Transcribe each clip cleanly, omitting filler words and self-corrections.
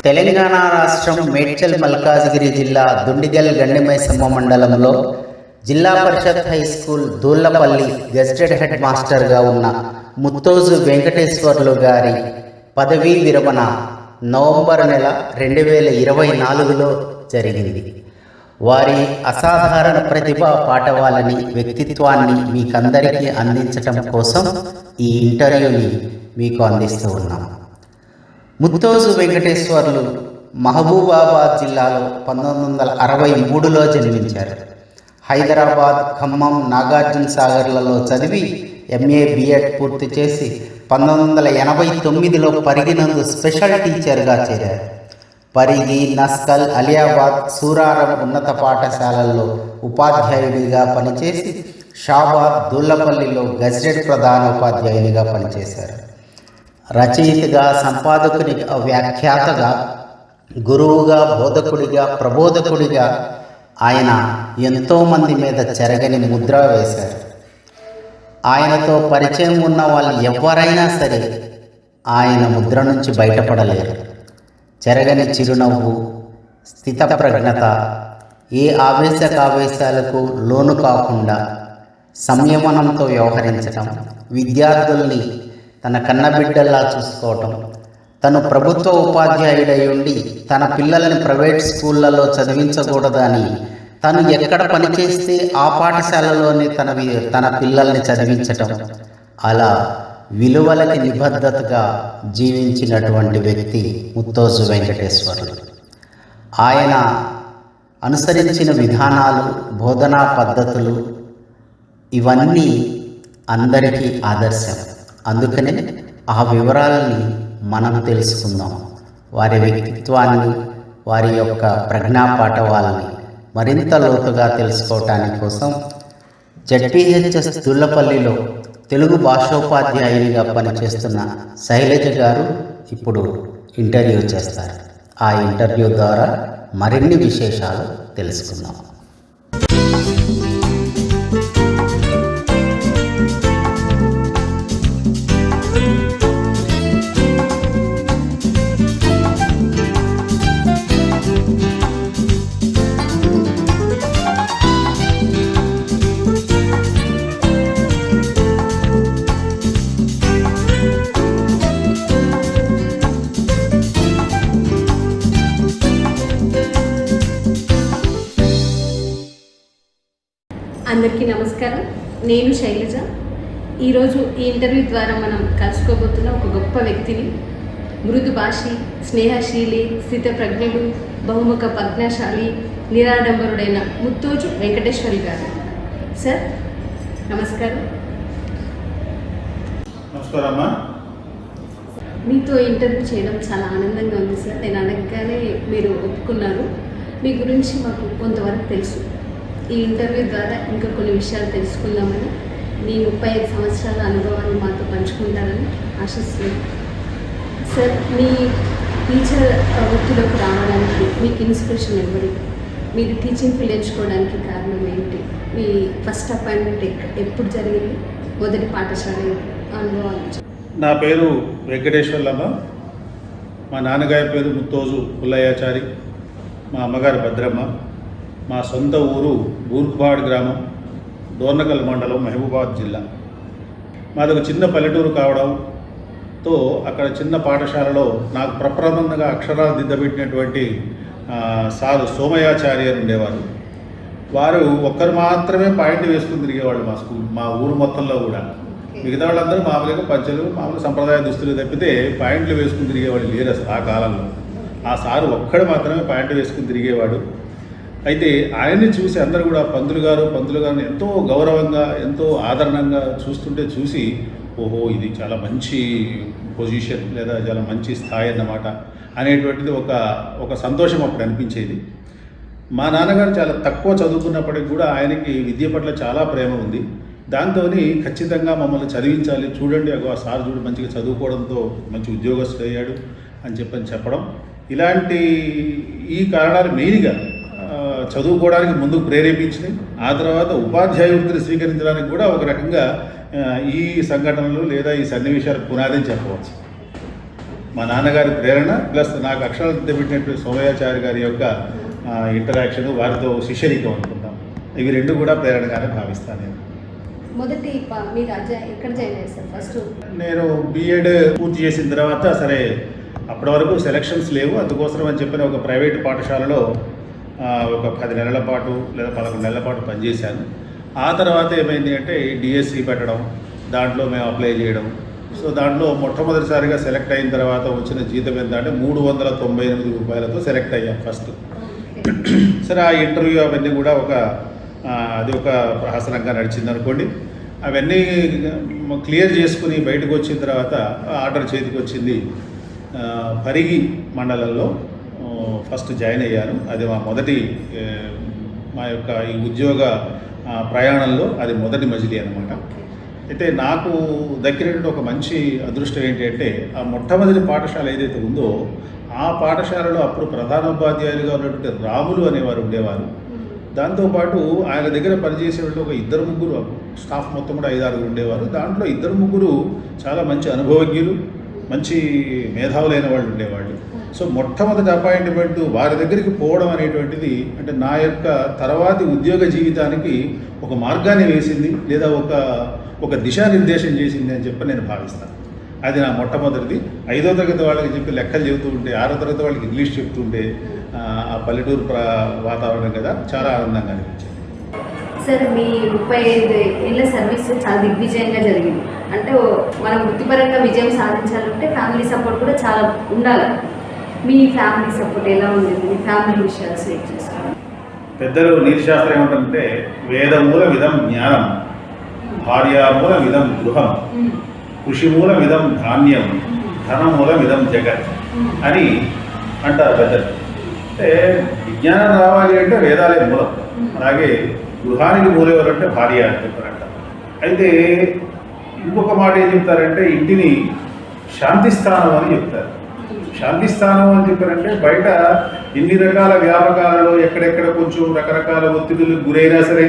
తెలంగాణ రాష్ట్రం మేడ్చల్ మల్కాజ్గిరి జిల్లా దుండిగల్ గండిమైసమ్మ మండలంలో జిల్లా పరిషత్ హై స్కూల్ దూళ్లపల్లి గెస్టెడ్ హెడ్ మాస్టర్గా ఉన్న ముత్తోజు వెంకటేశ్వర్లు గారి పదవీ విరమణ నవంబర్ నెల 2024లో జరిగింది. వారి అసాధారణ ప్రతిభ పాటవాలని వ్యక్తిత్వాన్ని మీకందరికీ అందించటం కోసం ఈ ఇంటర్వ్యూని మీకు అందిస్తూ ఉన్నాం. ముత్తోజు వెంకటేశ్వర్లు మహబూబాబాద్ జిల్లాలో 1963లో జన్మించారు. హైదరాబాద్, ఖమ్మం, నాగార్జున సాగర్లలో చదివి MA B.Ed పూర్తి చేసి 1989లో పరిగినందు స్పెషల్ టీచర్గా చేరారు. పరిగి, నస్కల్, అలియాబాద్, సూరారం ఉన్నత పాఠశాలల్లో ఉపాధ్యాయుడిగా పనిచేసి షాబాద్, దూళ్లపల్లిలో గెజెటెడ్ ప్రధాన ఉపాధ్యాయునిగా పనిచేశారు. రచయితగా, సంపాదకునిగా, వ్యాఖ్యాతగా, గురువుగా, బోధకుడిగా, ప్రబోధకుడిగా ఆయన ఎంతోమంది మీద చెరగని ముద్ర వేశారు. ఆయనతో పరిచయం ఉన్న వాళ్ళు ఎవరైనా సరే ఆయన ముద్ర నుంచి బయటపడలేరు. చెరగని చిరునవ్వు, స్థితప్రజ్ఞత, ఏ ఆవేశాలకు లోను కాకుండా సంయమనంతో వ్యవహరించటం, విద్యార్థుల్ని తన కన్నబిడ్డల్లా చూసుకోవటం, తను ప్రభుత్వ ఉపాధ్యాయుడై ఉండి తన పిల్లల్ని ప్రైవేట్ స్కూళ్ళలో చదివించకూడదని తను ఎక్కడ పనిచేస్తే ఆ పాఠశాలలోనే తన పిల్లల్ని చదివించటం, అలా విలువలకి నిబద్ధతగా జీవించినటువంటి వ్యక్తి ముత్తోజు వెంకటేశ్వర్లు. ఆయన అనుసరించిన విధానాలు, బోధనా పద్ధతులు ఇవన్నీ అందరికీ ఆదర్శం. అందుకనే ఆ వివరాలని మనం తెలుసుకుందాం. వారి వ్యక్తిత్వాన్ని, వారి యొక్క ప్రజ్ఞాపాఠవాలని మరింత లోతుగా తెలుసుకోవటానికి కోసం ZPHS దూళ్లపల్లిలో తెలుగు భాషోపాధ్యాయునిగా పనిచేస్తున్న శైలజ గారు ఇప్పుడు ఇంటర్వ్యూ చేస్తారు. ఆ ఇంటర్వ్యూ ద్వారా మరిన్ని విశేషాలు తెలుసుకుందాం. అందరికీ నమస్కారం. నేను శైలజ. ఈరోజు ఈ ఇంటర్వ్యూ ద్వారా మనం కలుసుకోబోతున్న ఒక గొప్ప వ్యక్తిని, మృదు భాషి, స్నేహశీలి, స్థితప్రజ్ఞుడు, బహుముఖ ప్రజ్ఞాశాలి, నిరాడంబరుడైన ముత్తోజు వెంకటేశ్వర్లు గారు. సార్ నమస్కారం. నమస్కారమ్మా. మీతో ఇంటర్వ్యూ చేయడం చాలా ఆనందంగా ఉంది సార్. నేను అడగగానే మీరు ఒప్పుకున్నారు. మీ గురించి మాకు కొంతవరకు తెలుసు. ఈ ఇంటర్వ్యూ ద్వారా ఇంకా కొన్ని విషయాలు తెలుసుకుందామని, మీ 35 సంవత్సరాల అనుభవాన్ని మాతో పంచుకుంటారని ఆశిస్తున్నాను. సార్, మీ టీచర్ వృత్తిలోకి రావడానికి మీకు ఇన్స్పిరేషన్ ఎవరు? మీరు టీచింగ్ ఫీల్డ్ ఎంచుకోవడానికి కారణం ఏంటి? మీ ఫస్ట్ అపాయింట్మెంట్ ఎప్పుడు జరిగింది? మొదటి పాఠశాల అనుభవాలు. నా పేరు వెంకటేశ్వర్లమ్మ. మా నాన్నగారి పేరు ముత్తోజు పుల్లయ్యాచారి, మా అమ్మగారు భద్రమ్మ. మా సొంత ఊరు బూర్క్బాడ్ గ్రామం, డోర్నకల్ మండలం, మహబూబాబాద్ జిల్లా. మాది ఒక చిన్న పల్లెటూరు కావడంతో అక్కడ చిన్న పాఠశాలలో నాకు ప్రప్రథమంగా అక్షరాలు దిద్దబెట్టినటువంటి సారు సోమయాచారి అని ఉండేవారు. వారు ఒక్కరు మాత్రమే పాయింట్ వేసుకుని తిరిగేవాళ్ళు మా ఊరు మొత్తంలో కూడా. మిగతా వాళ్ళందరూ మామూలుగా పంచెలు, మామూలు సంప్రదాయ దుస్తులు తప్పితే పాయింట్లు వేసుకుని తిరిగేవాళ్ళు లేరు అసలు ఆ కాలంలో. ఆ సారు ఒక్కడు మాత్రమే పాయింట్ వేసుకుని తిరిగేవాడు. అయితే ఆయన్ని చూసి అందరూ కూడా పంతులు గారిని ఎంతో గౌరవంగా, ఎంతో ఆదరణంగా చూసి ఓహో, ఇది చాలా మంచి పొజిషన్ లేదా చాలా మంచి స్థాయి అన్నమాట అనేటువంటిది ఒక సంతోషం అప్పుడు అనిపించేది. మా నాన్నగారు చాలా తక్కువ చదువుకున్నప్పటికి కూడా ఆయనకి విద్య పట్ల చాలా ప్రేమ ఉంది. దాంతో ఖచ్చితంగా మమ్మల్ని చదివించాలి, చూడండి ఆ సార్ చూడు మంచిగా చదువుకోవడంతో మంచి ఉద్యోగస్తుడు అయ్యాడు అని చెప్పడం, ఇలాంటి ఈ కారణాలు మెయిన్గా చదువుకోవడానికి ముందుకు ప్రేరేపించినాయి. ఆ తర్వాత ఉపాధ్యాయ వృత్తిని స్వీకరించడానికి కూడా ఒక రకంగా ఈ సంఘటనలు లేదా ఈ సన్నివేశాలు పునాదని చెప్పవచ్చు. మా నాన్నగారి ప్రేరణ ప్లస్ నాకు అక్షరాలు దిద్దబెట్టినటువంటి సోమయాచారి గారి యొక్క ఇంటరాక్షన్, వారితో శిష్యరికం అనుకుందాం. ఇవి రెండు కూడా ప్రేరణగానే భావిస్తాను నేను. మొదటి మీరు ఎక్కడ జాయిన్ అయ్యారు సార్? ఫస్ట్ నేను బీఎడ్ పూర్తి చేసిన తర్వాత సరే అప్పటి వరకు సెలక్షన్స్ లేవు, అందుకోసం అని చెప్పిన ఒక ప్రైవేట్ పాఠశాలలో ఒక 10 నెలల పాటు లేదా 11 నెలల పాటు పనిచేశాను. ఆ తర్వాత ఏమైంది అంటే డిఎస్సి పెట్టడం, దాంట్లో మేము అప్లై చేయడం. సో దాంట్లో మొట్టమొదటిసారిగా సెలెక్ట్ అయిన తర్వాత వచ్చిన జీతం ఎంత అంటే 398 రూపాయలతో సెలెక్ట్ అయ్యాను ఫస్ట్. సరే ఆ ఇంటర్వ్యూ అవన్నీ కూడా అది ఒక ప్రహసనంగా నడిచింది అనుకోండి. అవన్నీ క్లియర్ చేసుకుని బయటకు వచ్చిన తర్వాత ఆర్డర్ చేతికి వచ్చింది. పరిగి మండలంలో ఫస్ట్ జాయిన్ అయ్యాను. అది మా యొక్క ఈ ఉద్యోగ ప్రయాణంలో అది మొదటి మజిలీ అన్నమాట. అయితే నాకు దక్కినటువంటి ఒక మంచి అదృష్టం ఏంటంటే ఆ మొట్టమొదటి పాఠశాల ఏదైతే ఉందో ఆ పాఠశాలలో అప్పుడు ప్రధానోపాధ్యాయులుగా ఉన్నటువంటి రాములు అనేవారు ఉండేవారు. దాంతోపాటు ఆయన దగ్గర పనిచేసేటువంటి ఒక 2-3 స్టాఫ్ మొత్తం కూడా 5-6 ఉండేవారు. దాంట్లో 2-3 చాలా మంచి అనుభవజ్ఞులు, మంచి మేధావులైన వాళ్ళు ఉండేవాళ్ళు. సో మొట్టమొదటి అపాయింట్మెంట్ వారి దగ్గరికి పోవడం అనేటువంటిది అంటే నా యొక్క తర్వాతి ఉద్యోగ జీవితానికి ఒక మార్గాన్ని వేసింది, లేదా ఒక దిశానిర్దేశం చేసింది అని చెప్పి నేను భావిస్తాను. అది నా మొట్టమొదటిది. 5వ తరగతి వాళ్ళకి చెప్పి లెక్కలు చెబుతూ ఉంటే, 6వ తరగతి వాళ్ళకి ఇంగ్లీష్ చెప్తుంటే ఆ పల్లెటూరు వాతావరణం కదా చాలా ఆనందంగా అనిపించింది. సార్ మీ 35 ఏళ్ళ సర్వీస్ చాలా దిగ్విజయంగా జరిగింది. అంటే మనం వృత్తిపరంగా విజయం సాధించాలంటే ఫ్యామిలీ సపోర్ట్ కూడా చాలా ఉండాలి. మీ ఫ్యామిలీ సపోర్ట్ ఎలా ఉండేది? మీ ఫ్యామిలీ విషయాలు షేర్ చేసుకోవాలి. పెద్దలు నీతిశాస్త్రం ఏమిటంటే వేదమూల విధం జ్ఞానం, భార్యామూల విధం గృహం, కృషిమూల విధం ధాన్యం, ధనమూల విధం జగత్ అని అంటారు పెద్దలు. అంటే విజ్ఞానం రావాలి అంటే వేదాలే మూలం. అలాగే గృహానికి మూలం ఎవరంటే భార్య అని చెప్పారంట. అయితే ఇంకొక మాట ఏం చెప్తారంటే ఇంటిని శాంతి స్థానం అని చెప్తారు. శాంతి స్థానం అని చెప్పారంటే బయట ఎన్ని రకాల వ్యాపకాలలో ఎక్కడెక్కడ కొంచెం రకరకాల ఒత్తిడులకు గురైనా సరే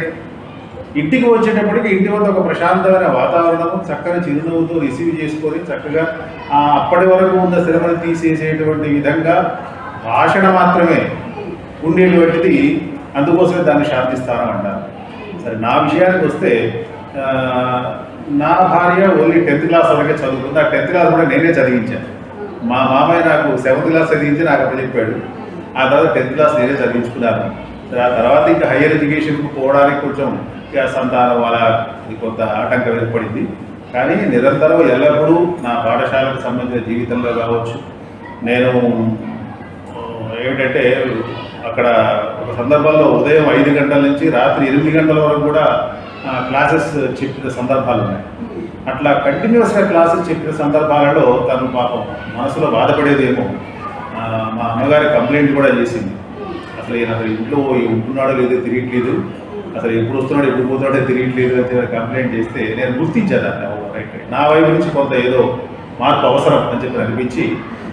ఇంటికి వచ్చేటప్పటికి ఇంటి వద్ద ఒక ప్రశాంతమైన వాతావరణము, చక్కని చిరునవ్వుతో రిసీవ్ చేసుకొని చక్కగా అప్పటి వరకు ఉన్న శ్రమను తీసేసేటువంటి విధంగా భాషణ మాత్రమే ఉండేటువంటిది. అందుకోసమే దాన్ని శాంతి స్థానం అంటారు. సరే నా విషయానికి వస్తే నా భార్య ఓన్లీ 10th క్లాస్ వరకే చదువుకుంది. ఆ 10th క్లాస్ కూడా నేనే చదివించాను. మా మామయ్య నాకు 7th క్లాస్ చదివించి నాకు అప్పుడు చెప్పాడు. ఆ తర్వాత 10th క్లాస్ నేనే చదివించుకున్నాను. ఆ తర్వాత ఇంకా హయ్యర్ ఎడ్యుకేషన్కు పోవడానికి కొంచెం సంతానం అలా కొంత ఆటంకం ఏర్పడింది. కానీ నిరంతరం ఎల్లప్పుడూ నా పాఠశాలకు సంబంధించిన జీవితంలో కావచ్చు, నేను ఏమిటంటే అక్కడ ఒక సందర్భంలో ఉదయం 5 గంటల నుంచి రాత్రి 8 గంటల వరకు కూడా క్లాసెస్ చెప్పిన సందర్భాలు ఉన్నాయి. అట్లా కంటిన్యూస్గా క్లాసెస్ చెప్పిన సందర్భాలలో తను పాపం మనసులో బాధపడేదేమో. మా అమ్మగారి కంప్లైంట్ కూడా చేసింది. అసలు ఈయన ఇంట్లో ఉంటున్నాడో లేదో తెలియట్లేదు, అసలు ఎప్పుడు వస్తున్నాడో ఎప్పుడు పోతున్నాడో తెలియట్లేదు అని కంప్లైంట్ చేస్తే నేను గుర్తించాను దాన్ని. రైట్ నా వైపు నుంచి కొంత ఏదో మార్పు అవసరం అని చెప్పి అనిపించి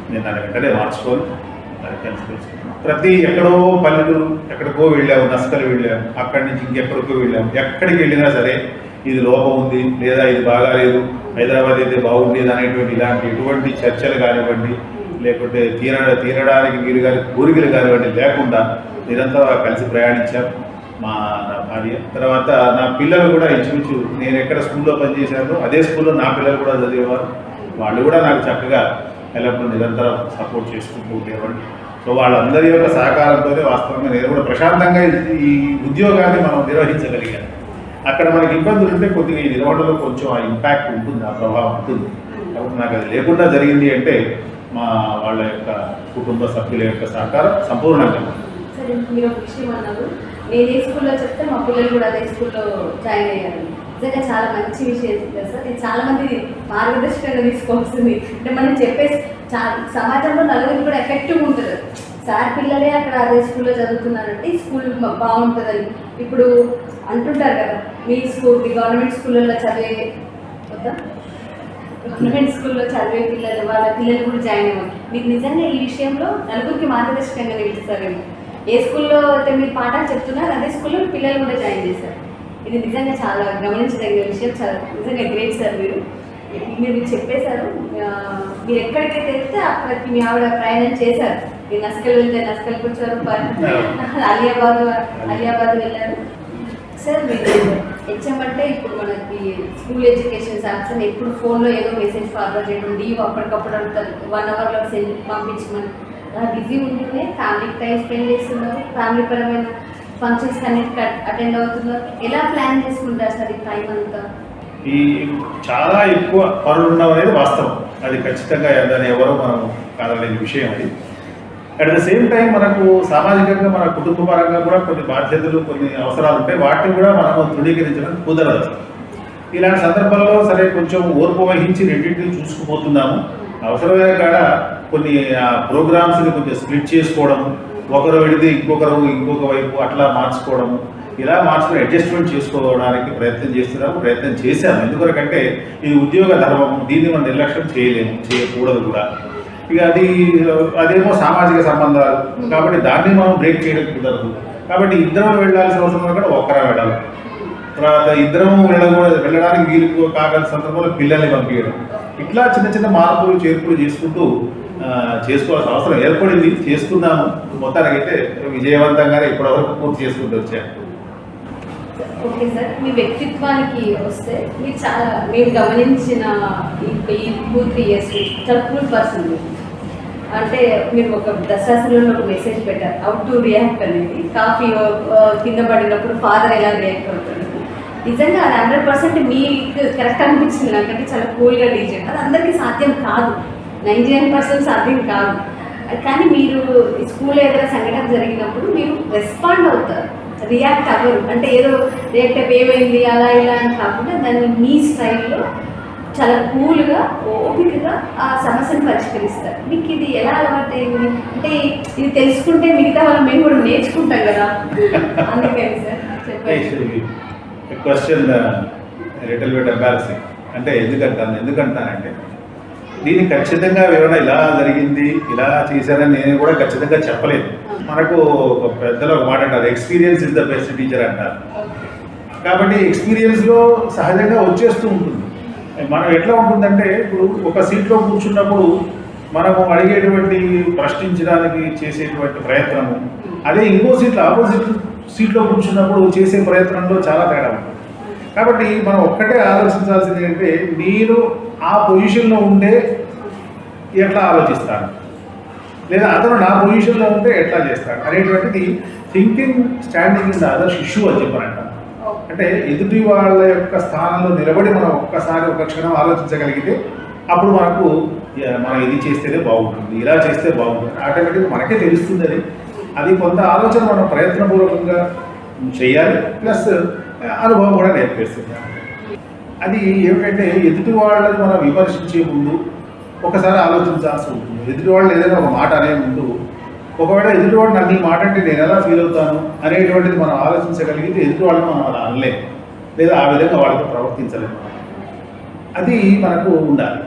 నేను దాన్ని వెంటనే మార్చుకొని దాన్ని కలిసి ప్రతి ఎక్కడో పల్లెటూరు ఎక్కడికో వెళ్ళాము, నస్కలు వెళ్ళాము, అక్కడి నుంచి ఇంకెక్కడికో వెళ్ళాము. ఎక్కడికి వెళ్ళినా సరే ఇది లోపం ఉంది లేదా ఇది బాగాలేదు, హైదరాబాద్ అయితే బాగుండేది అనేటువంటి ఎటువంటి చర్చలు కానివ్వండి, లేకుంటే తీరడానికి వీలు కానీ కోరికలు కానివ్వండి లేకుండా నిరంతరం కలిసి ప్రయాణించాం. నా భార్య తర్వాత నా పిల్లలు కూడా ఇంచుమించు నేను ఎక్కడ స్కూల్లో పనిచేశానో అదే స్కూల్లో నా పిల్లలు కూడా చదివేవారు. వాళ్ళు కూడా నాకు చక్కగా ఎల్లప్పుడూ నిరంతరం సపోర్ట్ చేసుకుంటూ ఉండేవాళ్ళు. సో వాళ్ళందరి యొక్క సహకారంతోనే వాస్తవంగా నేను కూడా ప్రశాంతంగా ఈ ఉద్యోగాన్ని మనం నిర్వహించగలిగాను. అక్కడ మనకి ఇబ్బందులు ఉంటే కొద్దిగా ఈ నిర్వహణలో కొంచెం ఆ ఇంపాక్ట్ ఉంటుంది, ఆ ప్రభావం ఉంటుంది. కాబట్టి నాకు అది లేకుండా జరిగింది అంటే వాళ్ళ యొక్క కుటుంబ సభ్యుల యొక్క సహకారం సంపూర్ణంగా. సరే, మీరు ఒక విషయం అన్నారు, నేను ఏ స్కూల్లో చెప్తే మా పిల్లలు కూడా అదే స్కూల్లో జాయిన్ అయ్యారు. నిజంగా చాలా మంచి విషయం కదా సార్. ఇది చాలా మంది మార్గదర్శకంగా తీసుకోవాల్సింది. అంటే మనం చెప్పేసి సమాజంలో నలుగురికి కూడా ఎఫెక్టివ్ ఉంటుంది. సార్ పిల్లలే అక్కడ అదే స్కూల్లో చదువుతున్నారంటే ఈ స్కూల్ బాగుంటుందని ఇప్పుడు అంటుంటారు కదా. మీ స్కూల్ గవర్నమెంట్ స్కూళ్ళల్లో గవర్నమెంట్ స్కూల్లో చదివే పిల్లలు వాళ్ళ పిల్లలు కూడా జాయిన్ అవ్వాలి. మీకు నిజంగా ఈ విషయంలో నలుగురికి మార్గదర్శకంగా నిలుస్తారేమో. ఏ స్కూల్లో అయితే మీరు పాఠాలు చెప్తున్నారు అదే స్కూల్లో పిల్లలు కూడా జాయిన్ చేశారు. ఇది నిజంగా చాలా గమనించదగిన విషయం. చాలా నిజంగా గ్రేట్ సార్. మీరు చెప్పేశారు. మీరు ఎక్కడికైతే వెళ్తే అక్కడికి మీ ఆవిడ ప్రయాణం చేశారు. మీరు నస్కల్ వెళ్తే నస్కల్కి వచ్చారు, అలియాబాద్ వెళ్ళారు. సార్ మీరు హెచ్ఎం అంటే ఇప్పుడు మనకి స్కూల్ ఎడ్యుకేషన్ సాంక్షన్ ఎప్పుడు ఫోన్లో ఏదో మెసేజ్ ఫార్వర్డ్ చేయడం, లీవ్ అప్పటికప్పుడు అడుగుతారు, 1 అవర్లో సెండ్ పంపించమని. అలా బిజీ ఉంటూనే ఫ్యామిలీకి టైం స్పెండ్ చేస్తున్నారు, ఫ్యామిలీ పరమైన ఫంక్షన్స్ అన్నిటికీ అటెండ్ అవుతున్నారు. ఎలా ప్లాన్ చేసుకుంటారు సార్ ఈ టైం అంతా? ఈ చాలా ఎక్కువ పనులు ఉండడం అనేది వాస్తవం, అది ఖచ్చితంగా దాన్ని ఎవరో మనం కాదలేని విషయం. అది అట్ ద సేమ్ టైం మనకు సామాజికంగా మన కుటుంబ పరంగా కూడా కొన్ని బాధ్యతలు, కొన్ని అవసరాలు ఉంటాయి. వాటిని కూడా మనం తృణీకరించడం కుదరదు. ఇలాంటి సందర్భాల్లో సరే కొంచెం ఓర్పు వహించి రెండింటిని చూసుకుపోతున్నాము. అవసరమైన కాడ కొన్ని ప్రోగ్రామ్స్ని కొంచెం స్ప్లిట్ చేసుకోవడం, ఒకరు వెళితే ఇంకొక వైపు అట్లా మార్చుకోవడము, ఇలా మార్చుకుని అడ్జస్ట్మెంట్ చేసుకోవడానికి ప్రయత్నం చేశాము. ఎందుకంటే ఇది ఉద్యోగ ధర్మం, దీన్ని మనం నిర్లక్ష్యం చేయకూడదు కూడా. ఇక అదేమో సామాజిక సంబంధాలు కాబట్టి దాన్ని మనం బ్రేక్ చేయడం కుదరదు. కాబట్టి ఇద్దరం వెళ్ళాల్సిన అవసరం కూడా ఒక్కరా వెళ్ళాలి. తర్వాత ఇద్దరం వెళ్ళడానికి వీలు కాగల సందర్భంలో పిల్లల్ని పంపించడం, ఇట్లా చిన్న చిన్న మార్పులు చేర్పులు చేసుకుంటూ చేసుకోవాల్సిన అవసరం ఏర్పడింది. చేసుకున్నాము. మొత్తానికైతే విజయవంతంగానే ఇప్పటివరకు పూర్తి చేసుకుంటూ వచ్చాను. ఓకే సార్, మీ వ్యక్తిత్వానికి వస్తే మీరు గమనించిన ఈ 2-3 years చాలా కూల్ పర్సన్. అంటే మీరు ఒక దశాసనంలో ఒక మెసేజ్ పెట్టారు, హౌ టు రియాక్ట్ అనేది. కాఫీ కింద పడినప్పుడు ఫాదర్ ఎలా రియాక్ట్ అవుతుంది. నిజంగా అది 100% మీకు కరెక్ట్ అనిపించింది నాకంటే. చాలా కూల్గా డీల్ చేయడం అది అందరికీ సాధ్యం కాదు, 99% సాధ్యం కాదు. కానీ మీరు స్కూల్ ఏదైనా సంఘటన జరిగినప్పుడు మీరు రెస్పాండ్ అవుతారు, రియాక్ట్ అవ్వరు. అంటే ఏదో రియాక్ట్ అయ్యి ఏమైంది అలా ఇలా అని కాకుండా దాన్ని మీ స్టైల్లో చాలా కూల్గా ఓపికగా ఆ సమస్యను పరిష్కరిస్తారు. మీకు ఇది ఎలా అలవాటు అయింది? అంటే ఇది తెలుసుకుంటే మిగతా వాళ్ళు మేము కూడా నేర్చుకుంటాం కదా, అందుకని సార్ చెప్పండి. Question little bit embarrassing. అంటే ఎందుకంటానంటే దీన్ని ఖచ్చితంగా వివరణ ఇలా జరిగింది, ఇలా చేశానని నేను కూడా ఖచ్చితంగా చెప్పలేదు. మనకు ఒక పెద్దలు ఒక మాట అంటారు, experience is the best teacher అంటారు. కాబట్టి ఎక్స్పీరియన్స్లో సహజంగా వచ్చేస్తూ ఉంటుంది. మనం ఎట్లా ఉంటుందంటే ఇప్పుడు ఒక సీట్లో కూర్చున్నప్పుడు మనము అడిగేటువంటి ప్రశ్నించడానికి చేసేటువంటి ప్రయత్నము, అదే ఇంకో ఆపోజిట్ సీట్లో కూర్చున్నప్పుడు చేసే ప్రయత్నంలో చాలా తేడా ఉంటుంది. కాబట్టి మనం ఒక్కటే ఆలోచించాల్సింది ఏంటంటే నేను ఆ పొజిషన్లో ఉంటే ఎట్లా ఆలోచిస్తాను, లేదా అతను నా పొజిషన్లో ఉంటే ఎట్లా చేస్తాడు అనేటువంటిది thinking standing in the others issue అని చెప్పారంట. అంటే ఎదుటి వాళ్ళ యొక్క స్థానంలో నిలబడి మనం ఒక్కసారి ఒక క్షణం ఆలోచించగలిగితే అప్పుడు మనం ఇది చేస్తేనే బాగుంటుంది, ఇలా చేస్తే బాగుంటుంది, ఆటోమేటిక్గా మనకే తెలుస్తుంది. అది కొంత ఆలోచన మనం ప్రయత్నపూర్వకంగా చేయాలి, ప్లస్ అనుభవం కూడా నేర్పిస్తుంది. అది ఏమిటంటే ఎదుటి వాళ్ళని మనం విమర్శించే ముందు ఒకసారి ఆలోచించాల్సి ఉంటుంది. ఎదుటి వాళ్ళు ఏదైనా ఒక మాట అనే ముందు ఒకవేళ ఎదుటివాడు నన్ను ఈ మాట అంటే నేను ఎలా ఫీల్ అవుతాను అనేటువంటిది మనం ఆలోచించగలిగితే ఎదుటి వాళ్ళని మనం అలా అనలేము, లేదా ఆ విధంగా వాళ్ళతో ప్రవర్తించలేము. అది మనకు ఉండాలి.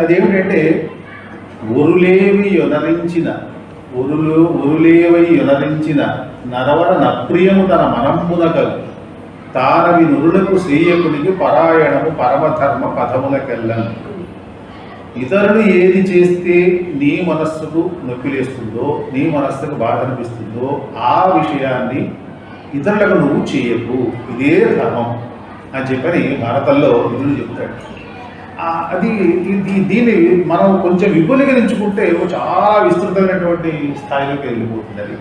అదేమిటంటే ఒరులేవై యొనరించిన నరవర నప్రియము తన మనంబునకలు తానవి నురులకు శ్రేయకునికి పరాయణము పరమధర్మ పదములకెళ్ళను. ఇతరులు ఏది చేస్తే నీ మనస్సుకు నొప్పిలేస్తుందో, నీ మనస్సుకు బాధ అనిపిస్తుందో ఆ విషయాన్ని ఇతరులకు నువ్వు చేయకు, ఇదే ధర్మం అని చెప్పని భారతంలో విధులు చెప్తాడు. దీన్ని మనం కొంచెం విపులీకరించుకుంటే చాలా విస్తృతమైనటువంటి స్థాయిలోకి వెళ్ళిపోతుంది అది.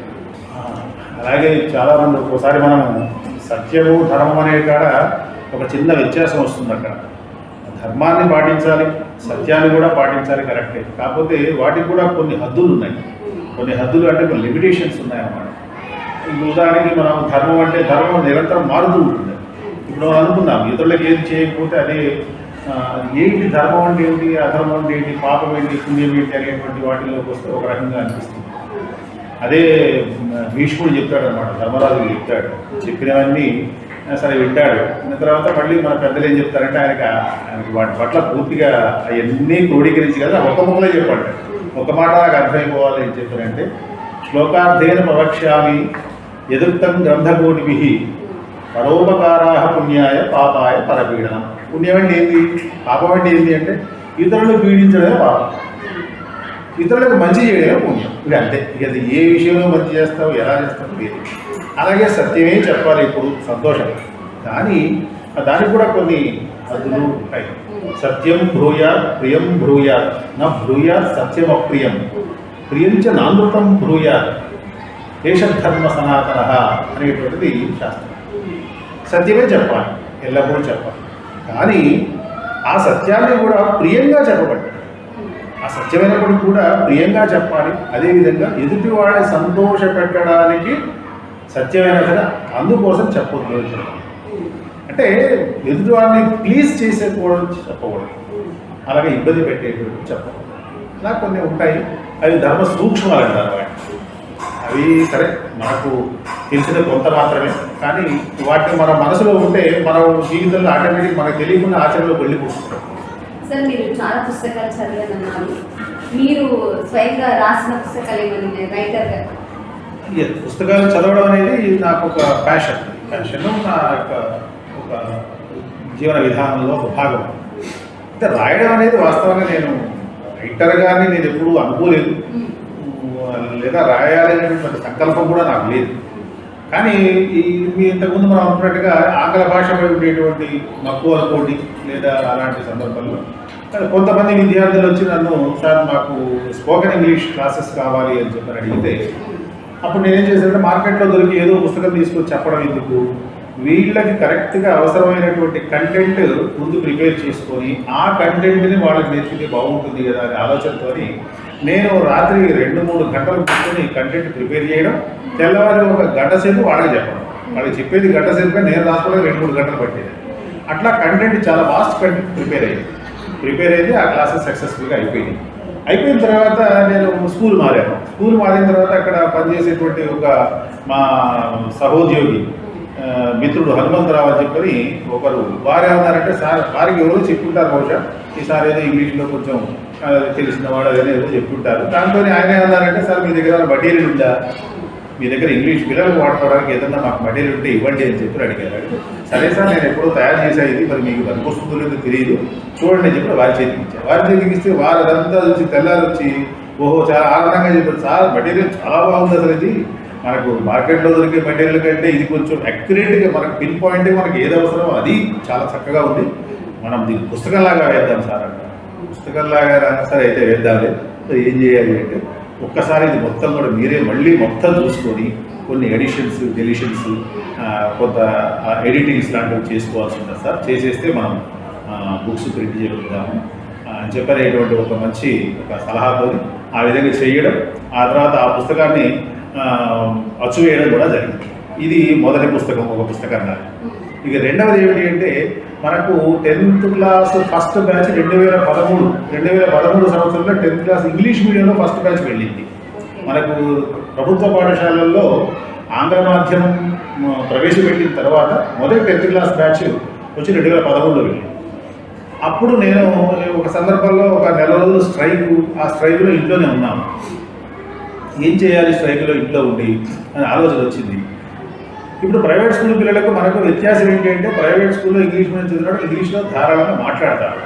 అలాగే చాలామంది ఒక్కోసారి మనం సత్యము ధర్మం అనే కాడ ఒక చిన్న వ్యత్యాసం వస్తుంది. అక్కడ ధర్మాన్ని పాటించాలి, సత్యాన్ని కూడా పాటించాలి, కరెక్టే. కాకపోతే వాటికి కూడా కొన్ని హద్దులు ఉన్నాయి. కొన్ని హద్దులు అంటే కొన్ని లిమిటేషన్స్ ఉన్నాయన్నమాట. ఉదాహరణకి మనం ధర్మం అంటే ధర్మం నిరంతరం మారుతూ ఉంటుంది. ఇప్పుడు మనం అనుకున్నాం ఇతరులకు ఏది చేయకపోతే అదే ఏంటి ధర్మం అంటే ఏంటి, అధర్మం అంటే ఏంటి, పాపం ఏంటి, పుణ్యం ఏంటి అనేటువంటి వాటిలోకి వస్తే ఒక రకంగా అనిపిస్తుంది. అదే భీష్ముడు చెప్తాడు అనమాట, ధర్మరాజుకి చెప్తాడు. చెప్పినవన్నీ సరే వింటాడు. విన్న తర్వాత మళ్ళీ మన పెద్దలు ఏం చెప్తారంటే ఆయనకి వాటి పట్ల పూర్తిగా అవన్నీ క్రోడీకరించి కదా ఒక ముక్కలే చెప్పాడు. ఒక మాట నాకు అర్థమైపోవాలి ఏం చెప్పారంటే శ్లోకార్థేన ప్రవక్ష్యామి యదుక్తం గ్రంథకోటిభిః పరోపకారాః పుణ్యాయ పాపాయ పరపీడనం. పుణ్యం అంటే ఏంటి, పాపం అంటే ఏంటి అంటే ఇతరులు పీడించడమే పాపం. ఇతరులకు మంచి చేయడమే పుణ్యం. ఇక అంతే. ఇక అది ఏ విషయంలో మంచి చేస్తావు, ఎలా చేస్తావు లేదు. అలాగే సత్యమే చెప్పాలి ఇప్పుడు, సంతోషం. కానీ దానికి కూడా కొన్ని హద్దులు ఉంటాయి. సత్యం బ్రూయాత్ ప్రియం బ్రూయాత్ నా బ్రూయాత్ సత్యం అప్రియం ప్రియంచ నానృతం బ్రూయాత్ దేశధర్మ సనాతన అనేటువంటిది శాస్త్రం. సత్యమే చెప్పాలి, ఎల్లప్పుడూ చెప్పాలి. కానీ ఆ సత్యాన్ని కూడా ప్రియంగా చెప్పబడ్డాడు. ఆ సత్యమైనప్పుడు కూడా ప్రియంగా చెప్పాలి. అదేవిధంగా ఎదుటివాడిని సంతోష పెట్టడానికి సత్యమైన కదా, అందుకోసం చెప్పకూడదు. అంటే ఎదుటివాడిని ప్లీజ్ చేసేకూడదు చెప్పకూడదు, అలాగే ఇబ్బంది పెట్టేటువంటి చెప్పకూడదు. అలా కొన్ని ఉంటాయి. అవి ధర్మ సూక్ష్మాలు అంటారు వాటిని. అవి సరే మనకు తెలిసిన కొంత మాత్రమే, కానీ వాటిని మన మనసులో ఉంటే మనం జీవితంలో ఆటోమేటిక్ మనకు తెలియకుండా ఆచరణలో వెళ్ళిపోతుంటాం. సార్ మీరు చాలా పుస్తకాలు చదివారన్నారు. మీరు స్వయంగా రాసిన పుస్తకాలు ఏమైనా ఉన్నాయి రైటర్గా? పుస్తకాలు చదవడం అనేది నాకు ఒక ప్యాషన్ నా యొక్క ఒక జీవన విధానంలో ఒక భాగం. అంటే రాయడం అనేది వాస్తవంగా నేను రైటర్గానే నేను ఎప్పుడూ అనుకోలేదు, లేదా రాయాలనేటువంటి సంకల్పం కూడా నాకు లేదు. కానీ మీ ఇంతకుముందు మనం అనుకున్నట్టుగా ఆంగ్ల భాషపై ఉండేటువంటి మక్కువ అనుకోండి, లేదా అలాంటి సందర్భంలో కొంతమంది విద్యార్థులు వచ్చి నన్ను, సార్ మాకు స్పోకెన్ ఇంగ్లీష్ క్లాసెస్ కావాలి అని చెప్పి అడిగితే, అప్పుడు నేనేం చేశానంటే మార్కెట్లో దొరికి ఏదో పుస్తకం తీసుకొని చెప్పడం ఎందుకు, వీళ్ళకి కరెక్ట్గా అవసరమైనటువంటి కంటెంట్ ముందు ప్రిపేర్ చేసుకొని ఆ కంటెంట్ని వాళ్ళకి నేర్పితే బాగుంటుంది కదా అనే ఆలోచనతో నేను రాత్రి 2-3 గంటలు కూర్చొని కంటెంట్ ప్రిపేర్ చేయడం, తెల్లవారి ఒక గంట సేపు వాళ్ళకి చెప్పడం. వాళ్ళకి చెప్పేది గంట సేపుగా నేను రాసుకోవడానికి 2-3 గంటలు పట్టేది. అట్లా కంటెంట్ చాలా వాస్ట్ కంటెంట్ ప్రిపేర్ అయింది. ఆ క్లాసెస్ సక్సెస్ఫుల్గా అయిపోయిన తర్వాత నేను స్కూల్ మారిన తర్వాత అక్కడ పనిచేసేటువంటి ఒక మా సహోద్యోగి మిత్రుడు హనుమంతరావు అని చెప్పని ఒకరు, వారు ఏమన్నారంటే, సార్ వారికి ఎవరో చెప్పుంటారు బహుశా, ఈసారి ఏదో ఇంగ్లీష్లో కొంచెం తెలిసిన వాడు అదే ఏదో చెప్పుంటారు. దాంతో ఆయన ఏమన్నారంటే, సార్ మీ దగ్గర మెటీరియల్ ఉందా, మీ దగ్గర ఇంగ్లీష్ పిల్లలకు వాడుకోవడానికి ఏదన్నా మాకు మెటీరియల్ ఉంటే ఇవ్వండి అని చెప్పి అడిగారు. సరే సార్, నేను ఎప్పుడో తయారు చేసేది, మరి మీకు పనికొస్తుందో లేదో తెలియదు, చూడండి అని చెప్పి వారి చేతికి ఇచ్చారు. వారి చేతికి ఇస్తే వారు అదంతా చూసి తెల్లారి వచ్చి, ఓహో చాలా ఆనందంగా చెప్పారు, సార్ మెటీరియల్ చాలా బాగుంది, అసలు ఇది మనకు మార్కెట్లో దొరికే మెటీరియల్ కంటే ఇది కొంచెం అక్యురేట్గా మనకు పిన్ పాయింట్గా మనకి ఏది అవసరమో అది చాలా చక్కగా ఉంది, మనం దీన్ని పుస్తకంలాగా వేద్దాం సార్ అంట. పుస్తకంలాగా సరే అయితే వేద్దాంలే, ఏం చేయాలి అంటే, ఒక్కసారి ఇది మొత్తం కూడా మీరే మళ్ళీ మొత్తం చూసుకొని కొన్ని ఎడిషన్స్ డెలిషన్స్ కొంత ఎడిటింగ్స్ లాంటివి చేసుకోవాల్సి ఉంటుంది సార్, చేసేస్తే మనం బుక్స్ ప్రింట్ చేద్దాము అని చెప్పనేటువంటి ఒక మంచి ఒక సలహాతో ఆ విధంగా చేయడం, ఆ తర్వాత ఆ పుస్తకాన్ని అచ్చు వేయడం కూడా జరిగింది. ఇది మొదటి పుస్తకం, ఒక పుస్తకం నాది. ఇక రెండవది ఏమిటి అంటే, మనకు 10th క్లాస్ ఫస్ట్ బ్యాచ్ 2013 సంవత్సరంలో 10th క్లాస్ ఇంగ్లీష్ మీడియంలో ఫస్ట్ బ్యాచ్ వెళ్ళింది. మనకు ప్రభుత్వ పాఠశాలల్లో ఆంగ్ల మాధ్యమం ప్రవేశపెట్టిన తర్వాత మొదటి 10th క్లాస్ బ్యాచ్ వచ్చి 2013లో వెళ్ళింది. అప్పుడు నేను ఒక సందర్భంలో ఒక నెల రోజులు ఆ స్ట్రైక్లో ఇంట్లోనే ఉన్నాను. ఏం చేయాలి స్ట్రైక్లో ఇంట్లో ఉండి అని ఆలోచన వచ్చింది. ఇప్పుడు ప్రైవేట్ స్కూల్ పిల్లలకు మనకు వ్యత్యాసం ఏంటి అంటే, ప్రైవేట్ స్కూల్లో ఇంగ్లీష్ మీడియం చదివినప్పుడు ఇంగ్లీష్లో ధారాళంగా మాట్లాడతారు,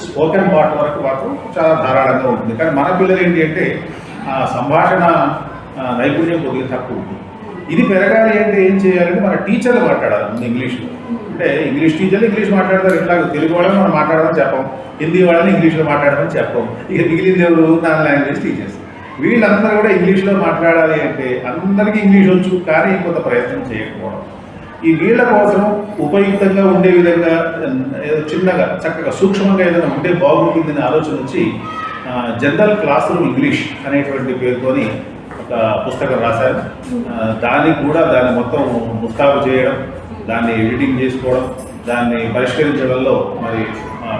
స్పోకెన్ పార్ట్ వరకు మాత్రం చాలా ధారాళంగా ఉంటుంది. కానీ మన పిల్లలు ఏంటి అంటే సంభాషణ నైపుణ్యం కొద్దిగా తక్కువ ఉంటుంది. ఇది పెరగాలి అంటే ఏం చేయాలంటే, మన టీచర్లు మాట్లాడాలి ముందు ఇంగ్లీష్లో. అంటే ఇంగ్లీష్ టీచర్లు ఇంగ్లీష్ మాట్లాడతారు, ఇట్లా తెలుగు వాళ్ళని మనం మాట్లాడమని చెప్పం, హిందీ వాళ్ళని ఇంగ్లీష్లో మాట్లాడమని చెప్పం. ఇక మిగిలింది ఎవరు, నాన్ లాంగ్వేజ్ టీచర్స్. వీళ్ళందరూ కూడా ఇంగ్లీష్లో మాట్లాడాలి అంటే అందరికీ ఇంగ్లీష్ వచ్చు, కానీ కొంత ప్రయత్నం చేయకపోవడం. ఈ వీళ్ళ కోసం ఉపయుక్తంగా ఉండే విధంగా చిన్నగా చక్కగా సూక్ష్మంగా ఏదైనా ఉంటే బాగుంటుందని ఆలోచన వచ్చి జనరల్ క్లాస్ రూమ్ ఇంగ్లీష్ అనేటువంటి పేరుతోని ఒక పుస్తకం రాశారు. దాన్ని మొత్తం ముస్తాబు చేయడం, దాన్ని ఎడిటింగ్ చేసుకోవడం, దాన్ని పరిష్కరించడంలో మరి